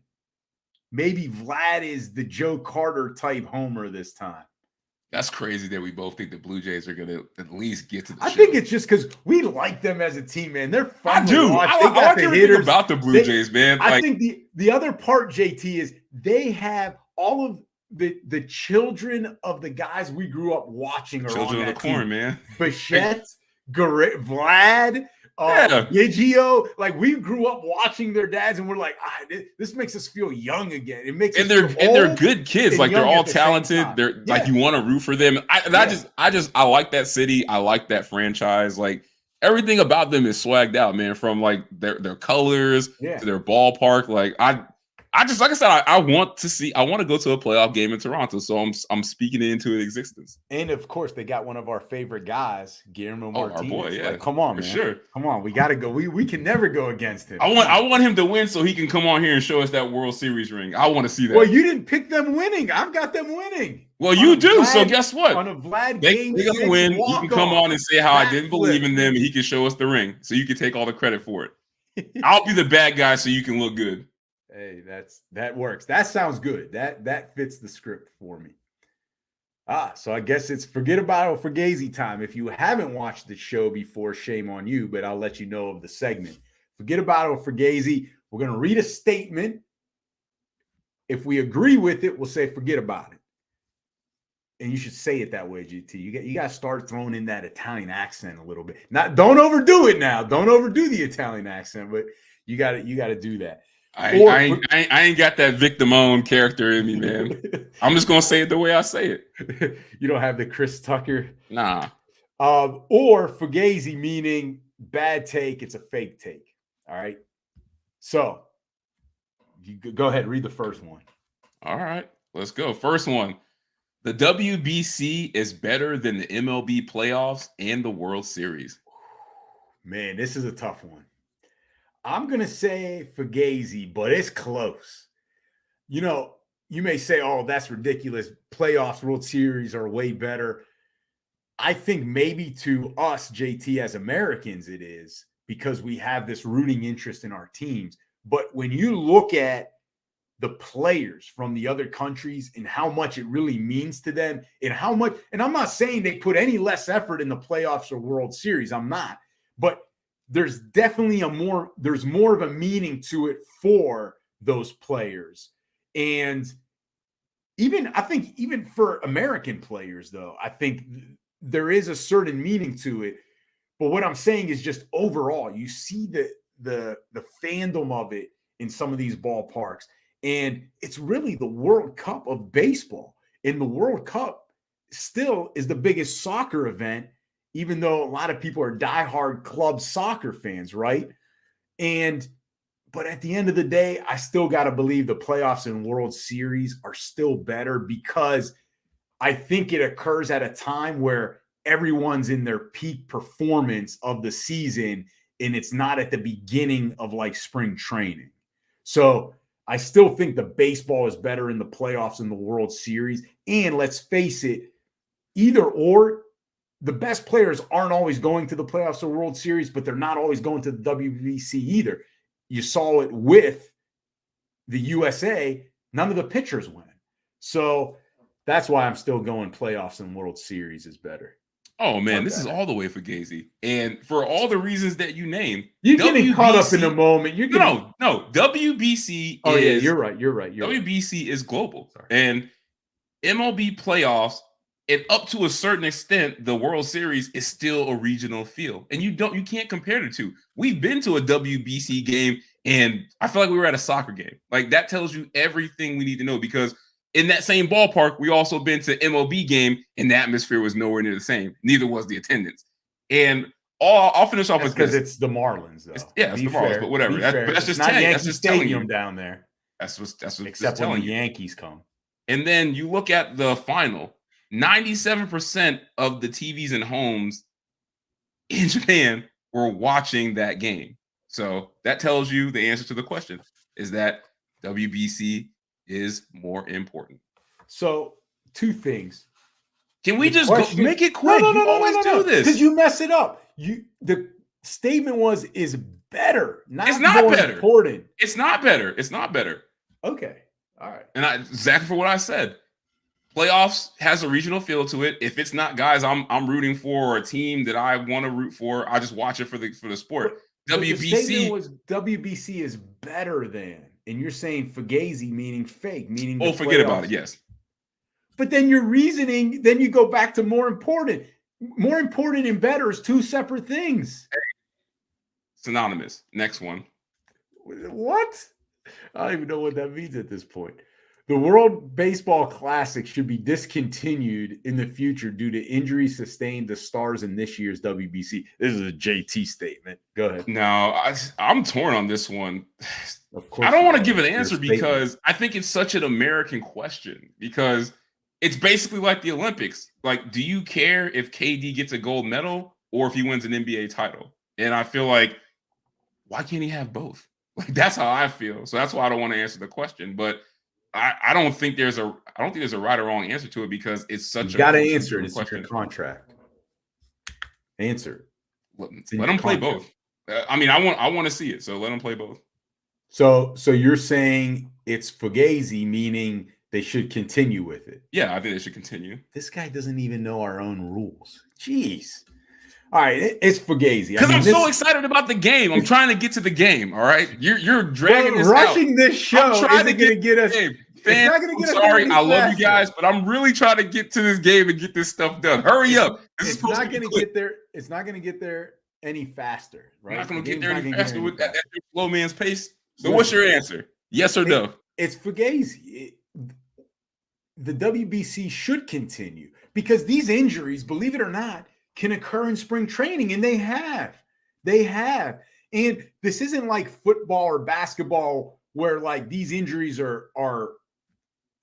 Maybe Vlad is the Joe Carter type homer this time. That's crazy that we both think the Blue Jays are going to at least get to the show. I think it's just because we like them as a team, man. They're fun to watch. I like everything about the Blue Jays, man. I think the other part, JT, is they have all of the children of the guys we grew up watching are children on that of the corn, team. man. Bichette, Vlad, Yigio, like we grew up watching their dads, and we're like, this makes us feel young again. It makes they're good kids, like they're all talented. They're like you want to root for them. I like that city. I like that franchise. Like everything about them is swagged out, man. From like their colors to their ballpark. Like I just, like I said, I want to go to a playoff game in Toronto. So I'm speaking it into existence. And of course, they got one of our favorite guys, Guillermo Martinez. Our boy, yeah. Like, come on, man. Sure. Come on. We got to go. We can never go against him. I want him to win so he can come on here and show us that World Series ring. I want to see that. Well, you didn't pick them winning. I've got them winning. Well, you do. So guess what? On a Vlad game, they're going to win. He can come on and say how I didn't believe in them, and he can show us the ring. So you can take all the credit for it. I'll be the bad guy so you can look good. Hey, that works. That sounds good. That fits the script for me. So I guess it's forget about it, fugazi time. If you haven't watched the show before, shame on you, but I'll let you know of the segment. Forget about it, fugazi. We're going to read a statement. If we agree with it, we'll say forget about it. And you should say it that way, GT. You got to start throwing in that Italian accent a little bit. Don't overdo it now. Don't overdo the Italian accent, but you got to do that. I ain't got that Vic Damone character in me, man. I'm just gonna say it the way I say it. You don't have the Chris Tucker, nah. Or fugazi, meaning bad take. It's a fake take. All right. So you go ahead, read the first one. All right, let's go. First one. The WBC is better than the MLB playoffs and the World Series. Man, this is a tough one. I'm going to say fugazi, but it's close. You know, you may say, oh, that's ridiculous. Playoffs, World Series are way better. I think maybe to us, JT, as Americans, it is because we have this rooting interest in our teams. But when you look at the players from the other countries and how much it really means to them and how much, and I'm not saying they put any less effort in the playoffs or World Series. I'm not, but there's definitely there's more of a meaning to it for those players. And I think even for American players, though, I think there is a certain meaning to it. But what I'm saying is just overall, you see the fandom of it in some of these ballparks. And it's really the World Cup of baseball. And the World Cup still is the biggest soccer event, even though a lot of people are diehard club soccer fans, right? But at the end of the day, I still got to believe the playoffs and World Series are still better because I think it occurs at a time where everyone's in their peak performance of the season and it's not at the beginning of like spring training. So I still think the baseball is better in the playoffs and the World Series. And let's face it, either or, the best players aren't always going to the playoffs or World Series, but they're not always going to the WBC either. You saw it with the USA. None of the pitchers win. So that's why I'm still going playoffs and World Series is better. Oh, man, this is all the way for Fugazi. And for all the reasons that you named. You're getting caught up in the moment. No. WBC is... yeah, you're right. WBC is global. Sorry. And MLB playoffs, and up to a certain extent, the World Series is still a regional feel. And you can't compare the two. We've been to a WBC game, and I feel like we were at a soccer game. Like, that tells you everything we need to know because in that same ballpark, we also been to MLB game, and the atmosphere was nowhere near the same. Neither was the attendance. And I'll finish off with this. Because it's the Marlins, though. It's the Marlins, but whatever. That's just telling you. That's just telling you down there. That's what except when the Yankees come. And then you look at the final. 97% of the TVs and homes in Japan were watching that game. So that tells you the answer to the question is that WBC is more important. So, two things. Can we just make it quick? No, you always do this. Because you mess it up. The statement is better. It's not more better. Important. It's not better. It's not better. Okay. All right. And exactly for what I said. Playoffs has a regional feel to it. If it's not guys I'm rooting for or a team that I want to root for, I just watch it for the sport. WBC is better than. And you're saying fugazi meaning fake, meaning forget about it, yes. But then your reasoning, then you go back to more important. More important and better is two separate things. Synonymous. Next one. What? I don't even know what that means at this point. The World Baseball Classic should be discontinued in the future due to injuries sustained to stars in this year's WBC. This is a JT statement. Go ahead. No, I'm torn on this one. Of course, I don't want to give an answer because I think it's such an American question because it's basically like the Olympics. Like, do you care if KD gets a gold medal or if he wins an NBA title? And I feel like, why can't he have both? Like, that's how I feel. So that's why I don't want to answer the question. But I don't think there's a right or wrong answer to it because it's such you got to answer it. It's your contract. Answer. Let them play both. I mean, I want to see it, so let them play both. So you're saying it's fugazi, meaning they should continue with it. Yeah, I think they should continue. This guy doesn't even know our own rules. Jeez. All right, it's fugazi. Because I'm so excited about the game. I'm trying to get to the game. All right, you're dragging this rushing out. This show isn't going to get us. Fans, I'm sorry, I love you guys, but I'm really trying to get to this game and get this stuff done. Hurry up! It's not going to get there. It's not going to get there any faster. Right? Not going to get there any faster with that slow man's pace. So, what's your answer? Yes or no? It's fugazi. The WBC should continue because these injuries, believe it or not, can occur in spring training, and they have. And this isn't like football or basketball where like these injuries are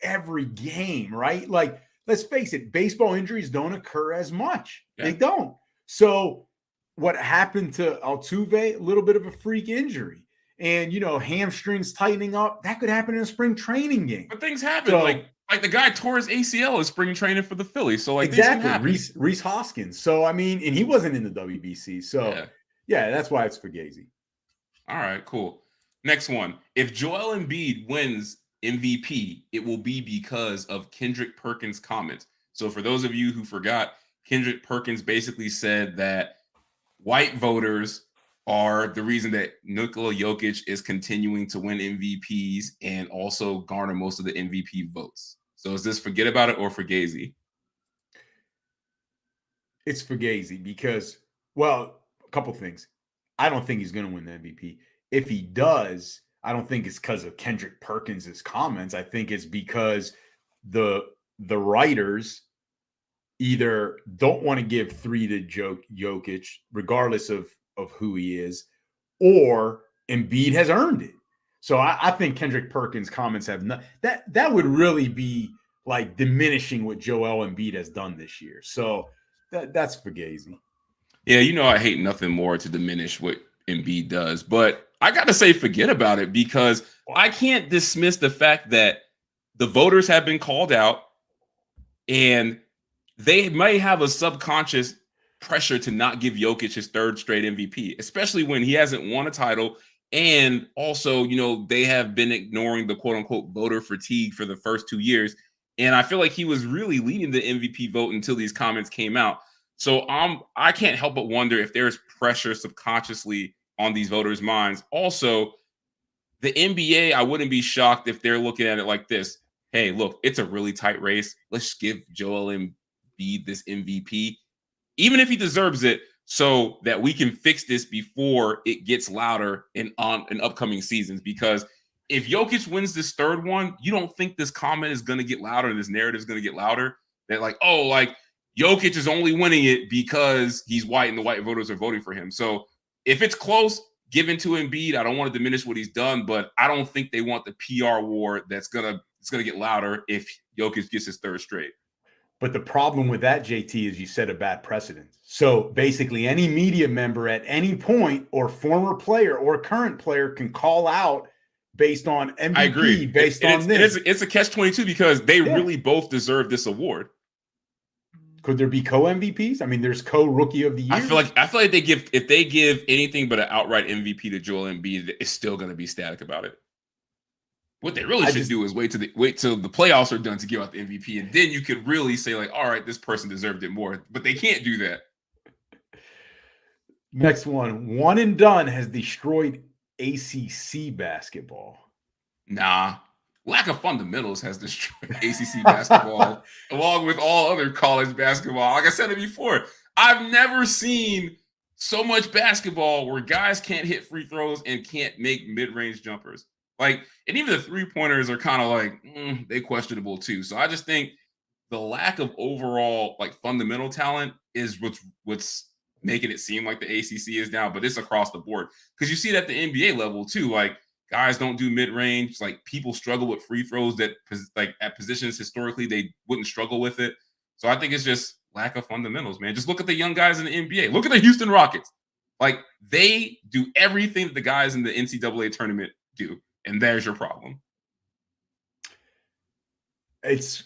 every game, right? Like, let's face it, baseball injuries don't occur as much. Yeah. They don't. So what happened to Altuve? A little bit of a freak injury. and hamstrings tightening up. That could happen in a spring training game. But things happen. So, like the guy tore his ACL in spring training for the Phillies. So exactly, Reese Hoskins. So and he wasn't in the WBC. So yeah, that's why it's Fugazi. All right, cool. Next one. If Joel Embiid wins MVP, it will be because of Kendrick Perkins' comments. So for those of you who forgot, Kendrick Perkins basically said that white voters are the reason that Nikola Jokic is continuing to win MVPs and also garner most of the MVP votes. So is this forget about it or Fugazi? It's Fugazi because, well, a couple things. I don't think he's going to win the MVP. If he does, I don't think it's because of Kendrick Perkins' comments. I think it's because the writers either don't want to give 3 to Jokic, regardless of who he is, or Embiid has earned it. So I think Kendrick Perkins' comments have not that would really be like diminishing what Joel Embiid has done this year. So that's Fugazi. Yeah, I hate nothing more to diminish what Embiid does, but I got to say forget about it because I can't dismiss the fact that the voters have been called out and they may have a subconscious pressure to not give Jokic his 3rd straight MVP, especially when he hasn't won a title. And also, they have been ignoring the quote unquote voter fatigue for the first 2 years. And I feel like he was really leading the MVP vote until these comments came out. So I can't help but wonder if there's pressure subconsciously on these voters' minds. Also, the NBA, I wouldn't be shocked if they're looking at it like this. Hey, look, it's a really tight race. Let's give Joel Embiid this MVP, even if he deserves it, so that we can fix this before it gets louder in upcoming seasons. Because if Jokic wins this 3rd one, you don't think this comment is going to get louder and this narrative is going to get louder? That Jokic is only winning it because he's white and the white voters are voting for him. So if it's close, give it to Embiid. I don't want to diminish what he's done, but I don't think they want the PR war it's gonna get louder if Jokic gets his 3rd straight. But the problem with that, JT, is you set a bad precedent. So basically any media member at any point or former player or current player can call out based on MVP. I agree. Based on this. It's a catch-22 because they really both deserve this award. Could there be co-MVPs? I mean, there's co-rookie of the year. I feel like if they give anything but an outright MVP to Joel Embiid, it's still going to be static about it. What they really should do is wait till the playoffs are done to give out the MVP, and then you could really say all right, this person deserved it more. But they can't do that. Next one and done has destroyed ACC basketball. Nah. Lack of fundamentals has destroyed ACC basketball, along with all other college basketball. Like I said it before, I've never seen so much basketball where guys can't hit free throws and can't make mid-range jumpers. And even the three-pointers are kind of they questionable too. So I just think the lack of overall fundamental talent is what's making it seem like the ACC is down, but it's across the board. Because you see it at the NBA level too, guys don't do mid-range. People struggle with free throws that at positions historically they wouldn't struggle with it. So I think it's just lack of fundamentals, man. Just look at the young guys in the NBA. Look at the Houston Rockets. They do everything that the guys in the NCAA tournament do, and there's your problem. It's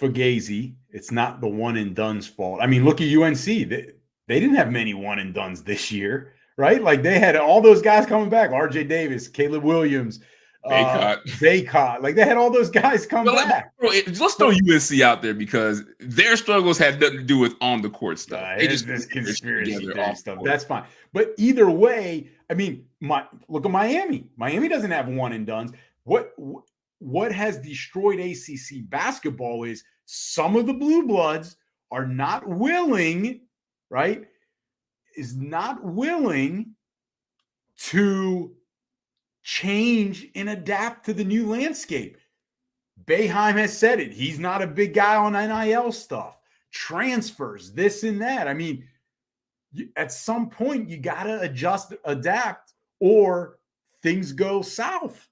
Fugazi. It's not the one and done's fault. I mean, look at UNC. They didn't have many one and dones this year. Right? They had all those guys coming back. RJ Davis, Caleb Williams, Baycott. They had all those guys come back. Let's throw UNC out there because their struggles had nothing to do with on the court stuff. They just this conspiracy stuff. That's fine. But either way, I mean, look at Miami. Miami doesn't have one and dones. What has destroyed ACC basketball is some of the blue bloods are not willing, right? Is not willing to change and adapt to the new landscape. Boeheim has said it. He's not a big guy on NIL stuff, transfers, this and that. I mean, at some point, you got to adjust, adapt, or things go south.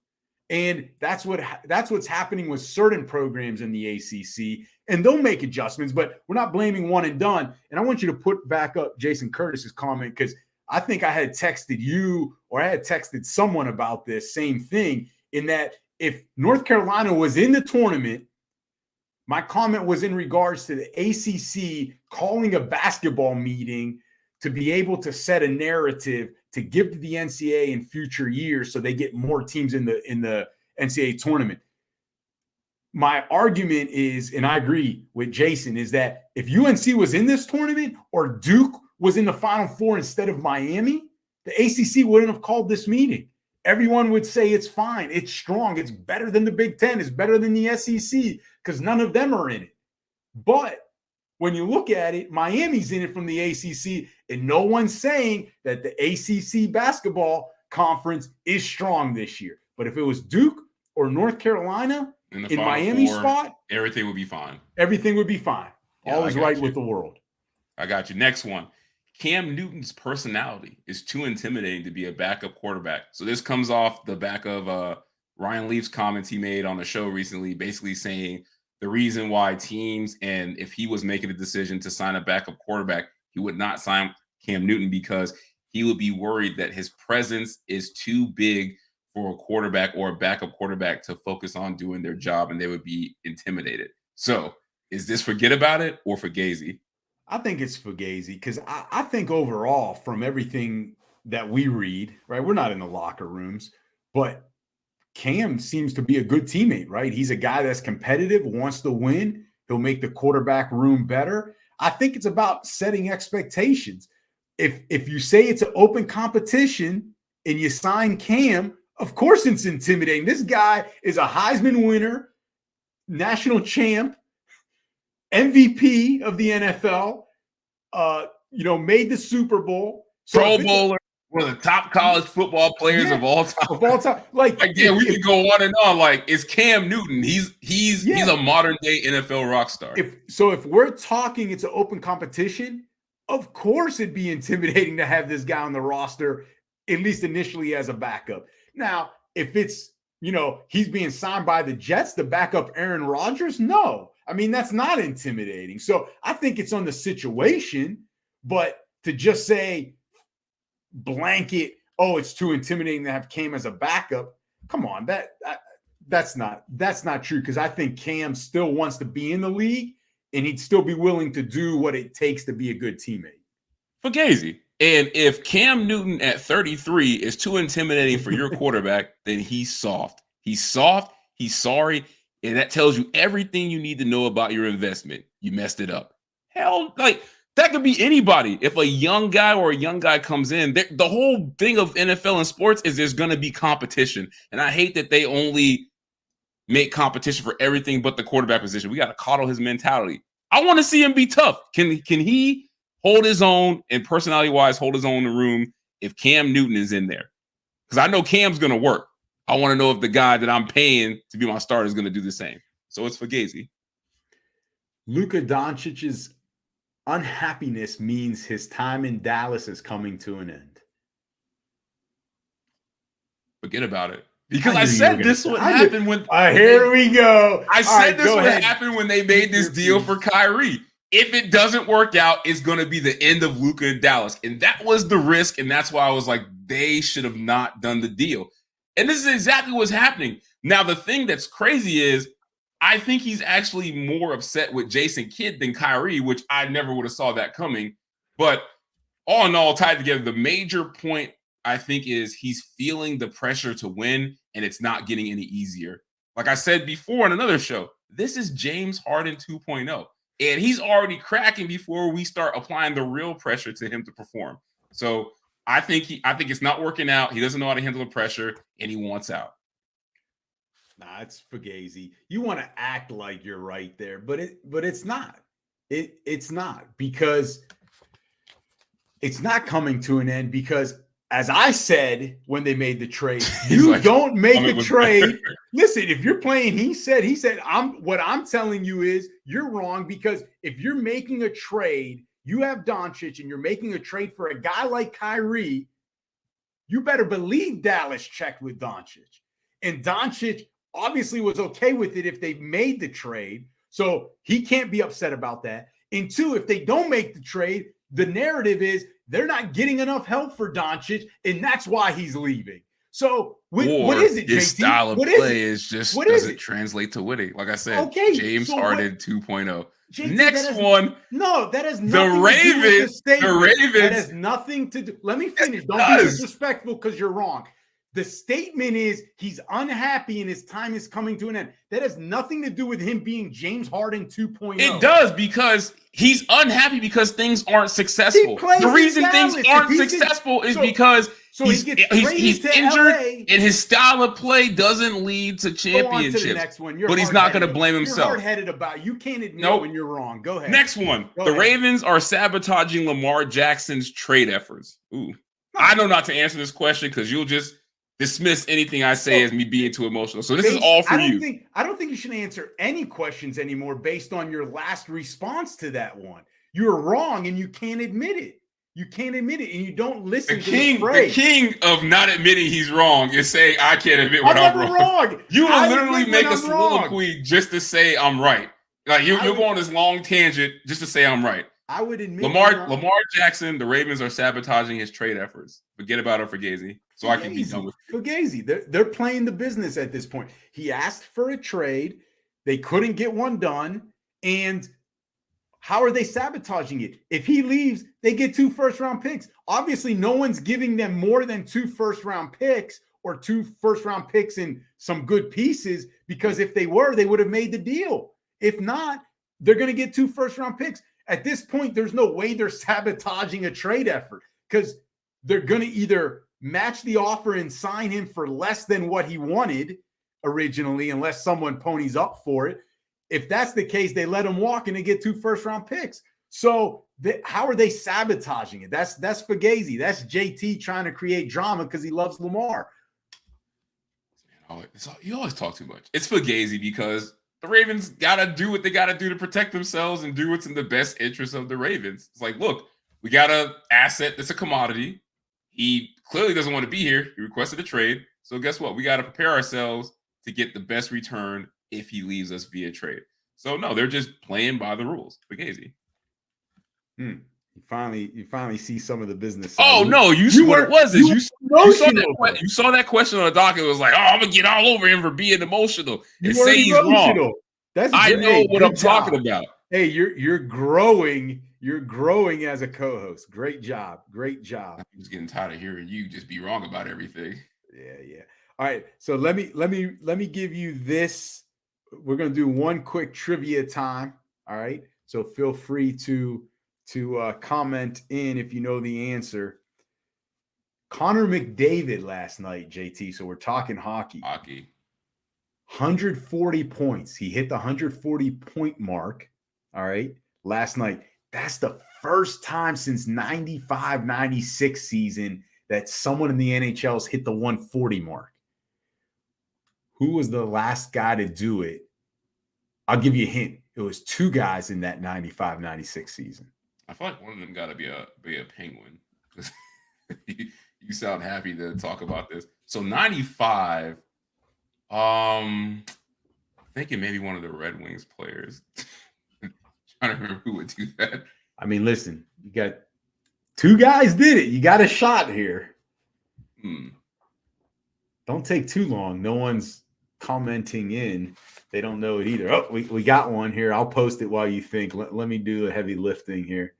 And that's what's happening with certain programs in the ACC, and they'll make adjustments, but we're not blaming one and done. And I want you to put back up Jason Curtis's comment because I think I had texted you or I had texted someone about this same thing, in that if North Carolina was in the tournament, my comment was in regards to the ACC calling a basketball meeting to be able to set a narrative to give to the NCAA in future years so they get more teams in the NCAA tournament. My argument is, and I agree with Jason, is that if UNC was in this tournament or Duke was in the Final Four instead of Miami, the ACC wouldn't have called this meeting. Everyone would say it's fine, it's strong, it's better than the Big Ten, it's better than the SEC, because none of them are in it. But when you look at it, Miami's in it from the ACC, and no one's saying that the ACC basketball conference is strong this year. But if it was Duke or North Carolina in Miami spot, everything would be fine. Everything would be fine. All is right with the world. I got you. Next one. Cam Newton's personality is too intimidating to be a backup quarterback. So this comes off the back of Ryan Leaf's comments he made on the show recently, basically saying the reason why teams, and if he was making a decision to sign a backup quarterback, he would not sign Cam Newton because he would be worried that his presence is too big for a quarterback or a backup quarterback to focus on doing their job, and they would be intimidated. So is this forget about it or fugazi? I think it's fugazi, because I think overall, from everything that we read, right, we're not in the locker rooms, but Cam seems to be a good teammate, right? He's a guy that's competitive, wants to win. He'll make the quarterback room better. I think it's about setting expectations. If you say it's an open competition and you sign Cam, of course it's intimidating. This guy is a Heisman winner, national champ, MVP of the NFL, made the Super Bowl. Pro Bowler, one of the top college football players of all time. Of all time. Like yeah, we could go on and on. Like, it's Cam Newton. He's a modern day NFL rock star. If we're talking it's an open competition, of course it'd be intimidating to have this guy on the roster, at least initially as a backup. Now, if it's, he's being signed by the Jets to back up Aaron Rodgers, no. I mean, that's not intimidating. So I think it's on the situation, but to just say blanket, oh, it's too intimidating to have Cam as a backup. Come on, that's not true, because I think Cam still wants to be in the league and he'd still be willing to do what it takes to be a good teammate. Fugazi. And if Cam Newton at 33 is too intimidating for your quarterback, then he's soft. He's soft. He's sorry. And that tells you everything you need to know about your investment. You messed it up. Hell, like, that could be anybody. If a young guy comes in, the whole thing of NFL and sports is there's going to be competition. And I hate that they only make competition for everything but the quarterback position. We got to coddle his mentality. I want to see him be tough. Can he hold his own, and personality-wise hold his own in the room if Cam Newton is in there? Because I know Cam's going to work. I want to know if the guy that I'm paying to be my starter is going to do the same. So it's fugazi. Luka Doncic's unhappiness means his time in Dallas is coming to an end. Forget about it. Because I said this would happen when... here we go. I said this would happen when they made this deal for Kyrie. If it doesn't work out, it's going to be the end of Luka in Dallas. And that was the risk, and that's why I was like, they should have not done the deal. And this is exactly what's happening. Now, the thing that's crazy is I think he's actually more upset with Jason Kidd than Kyrie, which I never would have saw that coming. But all in all, tied together, the major point, I think, is he's feeling the pressure to win, and it's not getting any easier. Like I said before in another show, this is James Harden 2.0. And he's already cracking before we start applying the real pressure to him to perform. So I think it's not working out. He doesn't know how to handle the pressure, and he wants out. Nah, it's fugazi. You want to act like you're right there, but it's not. It's not, because it's not coming to an end, because as I said when they made the trade, you don't make a trade. Listen, if you're playing, he said, what I'm telling you is you're wrong, because if you're making a trade, you have Doncic and you're making a trade for a guy like Kyrie, you better believe Dallas checked with Doncic. And Doncic obviously was okay with it if they made the trade. So he can't be upset about that. And two, if they don't make the trade, the narrative is they're not getting enough help for Doncic, and that's why he's leaving. So what is it, JT? His style of play is just doesn't translate to winning. Like I said, James Harden 2.0. JT, Next one. No, that has nothing to do with the statement. The Ravens. That has nothing to do. Let me finish. Don't be disrespectful because you're wrong. The statement is he's unhappy and his time is coming to an end. That has nothing to do with him being James Harden 2.0. It does, because he's unhappy because things aren't successful. The reason things aren't successful is because he's injured and his style of play doesn't lead to championships. But he's not going to blame himself. You're hard-headed about it. You can't admit when you're wrong. Go ahead. Next one. The Ravens are sabotaging Lamar Jackson's trade efforts. Ooh. I know not to answer this question because you'll just dismiss anything I say as me being too emotional. So this is all for you. I don't think you should answer any questions anymore based on your last response to that one. You're wrong and you can't admit it. You can't admit it, and you don't listen to the phrase. The king of not admitting he's wrong is saying, I can't admit when I'm wrong. You will literally make a soliloquy just to say I'm right. Like you'll go on this long tangent just to say I'm right. I would admit Lamar Jackson, the Ravens are sabotaging his trade efforts. Forget about it, Fugazi. So I can be done with it. Fugazi. They're playing the business at this point. He asked for a trade. They couldn't get one done. And how are they sabotaging it? If he leaves, they get 2 first-round picks. Obviously, no one's giving them more than 2 first-round picks or 2 first-round picks and some good pieces, because if they were, they would have made the deal. If not, they're going to get 2 first-round picks. At this point, there's no way they're sabotaging a trade effort, because they're going to either match the offer and sign him for less than what he wanted originally, unless someone ponies up for it. If that's the case, they let him walk and they get 2 first-round picks. So how are they sabotaging it? That's Fugazi. That's JT trying to create drama because he loves Lamar. You always talk too much. It's Fugazi because the Ravens got to do what they got to do to protect themselves and do what's in the best interest of the Ravens. It's like, look, we got an asset that's a commodity. He clearly doesn't want to be here. He requested a trade. So guess what? We got to prepare ourselves to get the best return if he leaves us via trade. So no, they're just playing by the rules. Fugazi. You finally see some of the business side. Oh no, you saw that question on the docket. It was like, oh, I'm gonna get all over him for being emotional and say he's wrong. I know what I'm talking about. Hey, you're growing. You're growing as a co-host. Great job. Great job. I'm just getting tired of hearing you just be wrong about everything. Yeah. All right. So let me give you this. We're gonna do one quick trivia time. All right. So feel free to comment in if you know the answer. Connor McDavid last night, JT. So we're talking hockey. 140 points. He hit the 140 point mark. All right. Last night. That's the first time since 95-96 season that someone in the NHL has hit the 140 mark. Who was the last guy to do it? I'll give you a hint. It was 2 guys in that 95-96 season. I feel like one of them got to be a Penguin. You sound happy to talk about this. So 95, thinking maybe one of the Red Wings players. Trying to remember who would do that. I mean, listen, you got 2 guys did it. You got a shot here. Don't take too long. No one's commenting in. They don't know it either. Oh, we got one here. I'll post it while you think. Let me do the heavy lifting here.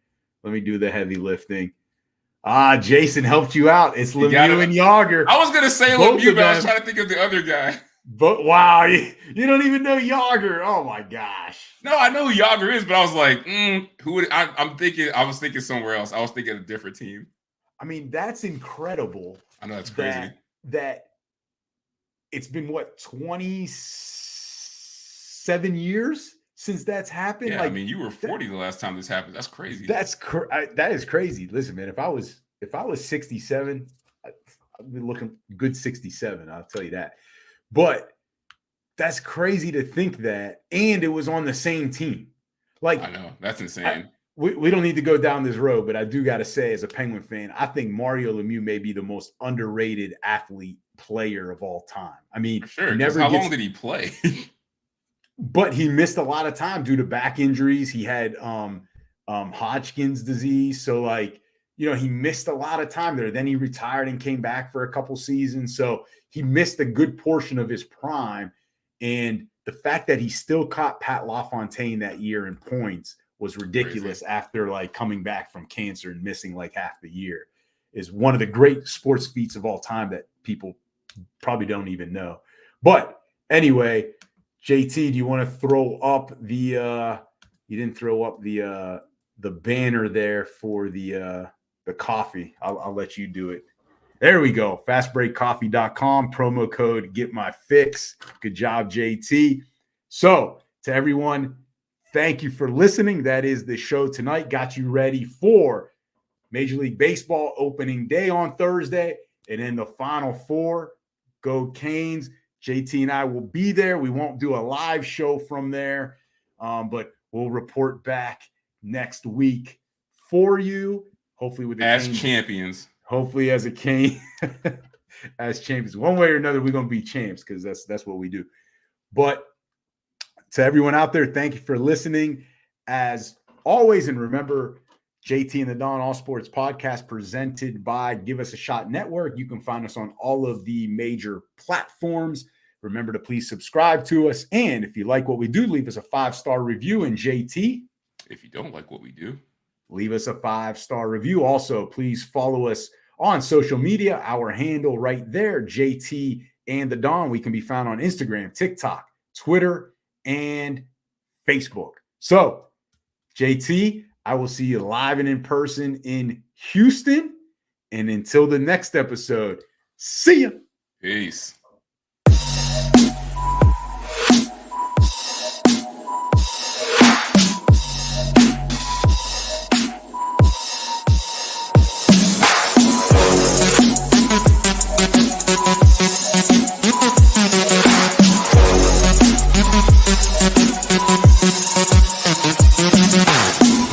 Jason helped you out. It's Lemieux and Yager. I was going to say Lemieux, but I was trying to think of the other guy. But wow, you don't even know Yager. Oh my gosh. No, I know who Yager is, but I was like, who would I was thinking somewhere else. I was thinking a different team. I mean, that's incredible. I know that's crazy. That it's been 27 years since that's happened. Yeah, I mean, you were 40 the last time this happened. That's crazy. That is crazy. Listen, man, if I was 67, I'd be looking good 67. I'll tell you that. But that's crazy to think that, and it was on the same team. Like, I know that's insane. We don't need to go down this road, but I do got to say, as a Penguin fan, I think Mario Lemieux may be the most underrated athlete player of all time. I mean, for sure. How long did he play? But he missed a lot of time due to back injuries. He had Hodgkin's disease. So like, he missed a lot of time there. Then he retired and came back for a couple seasons. So he missed a good portion of his prime. And the fact that he still caught Pat LaFontaine that year in points was ridiculous. Crazy. After like coming back from cancer and missing like half the year is one of the great sports feats of all time that people probably don't even know. But anyway, JT, do you want to throw up the you didn't throw up the banner there for the coffee. I'll let you do it. There we go. Fastbreakcoffee.com, promo code Get My Fix. Good job, JT. So to everyone, thank you for listening. That is the show tonight. Got you ready for Major League Baseball opening day on Thursday. And then the Final Four. Go Canes. JT and I will be there. We won't do a live show from there, but we'll report back next week for you. Hopefully with the as Canes. Champions. Hopefully as a Cane. As champions. One way or another, we're going to be champs because that's what we do. But to everyone out there, thank you for listening. As always, and remember, JT and the Don All Sports Podcast presented by Give Us a Shot Network. You can find us on all of the major platforms. Remember to please subscribe to us. And if you like what we do, leave us a 5-star review. And JT, if you don't like what we do, leave us a 5-star review. Also, please follow us on social media. Our handle right there, JT and the Don. We can be found on Instagram, TikTok, Twitter, and Facebook. So, JT, I will see you live and in person in Houston. And until the next episode, see ya. Peace.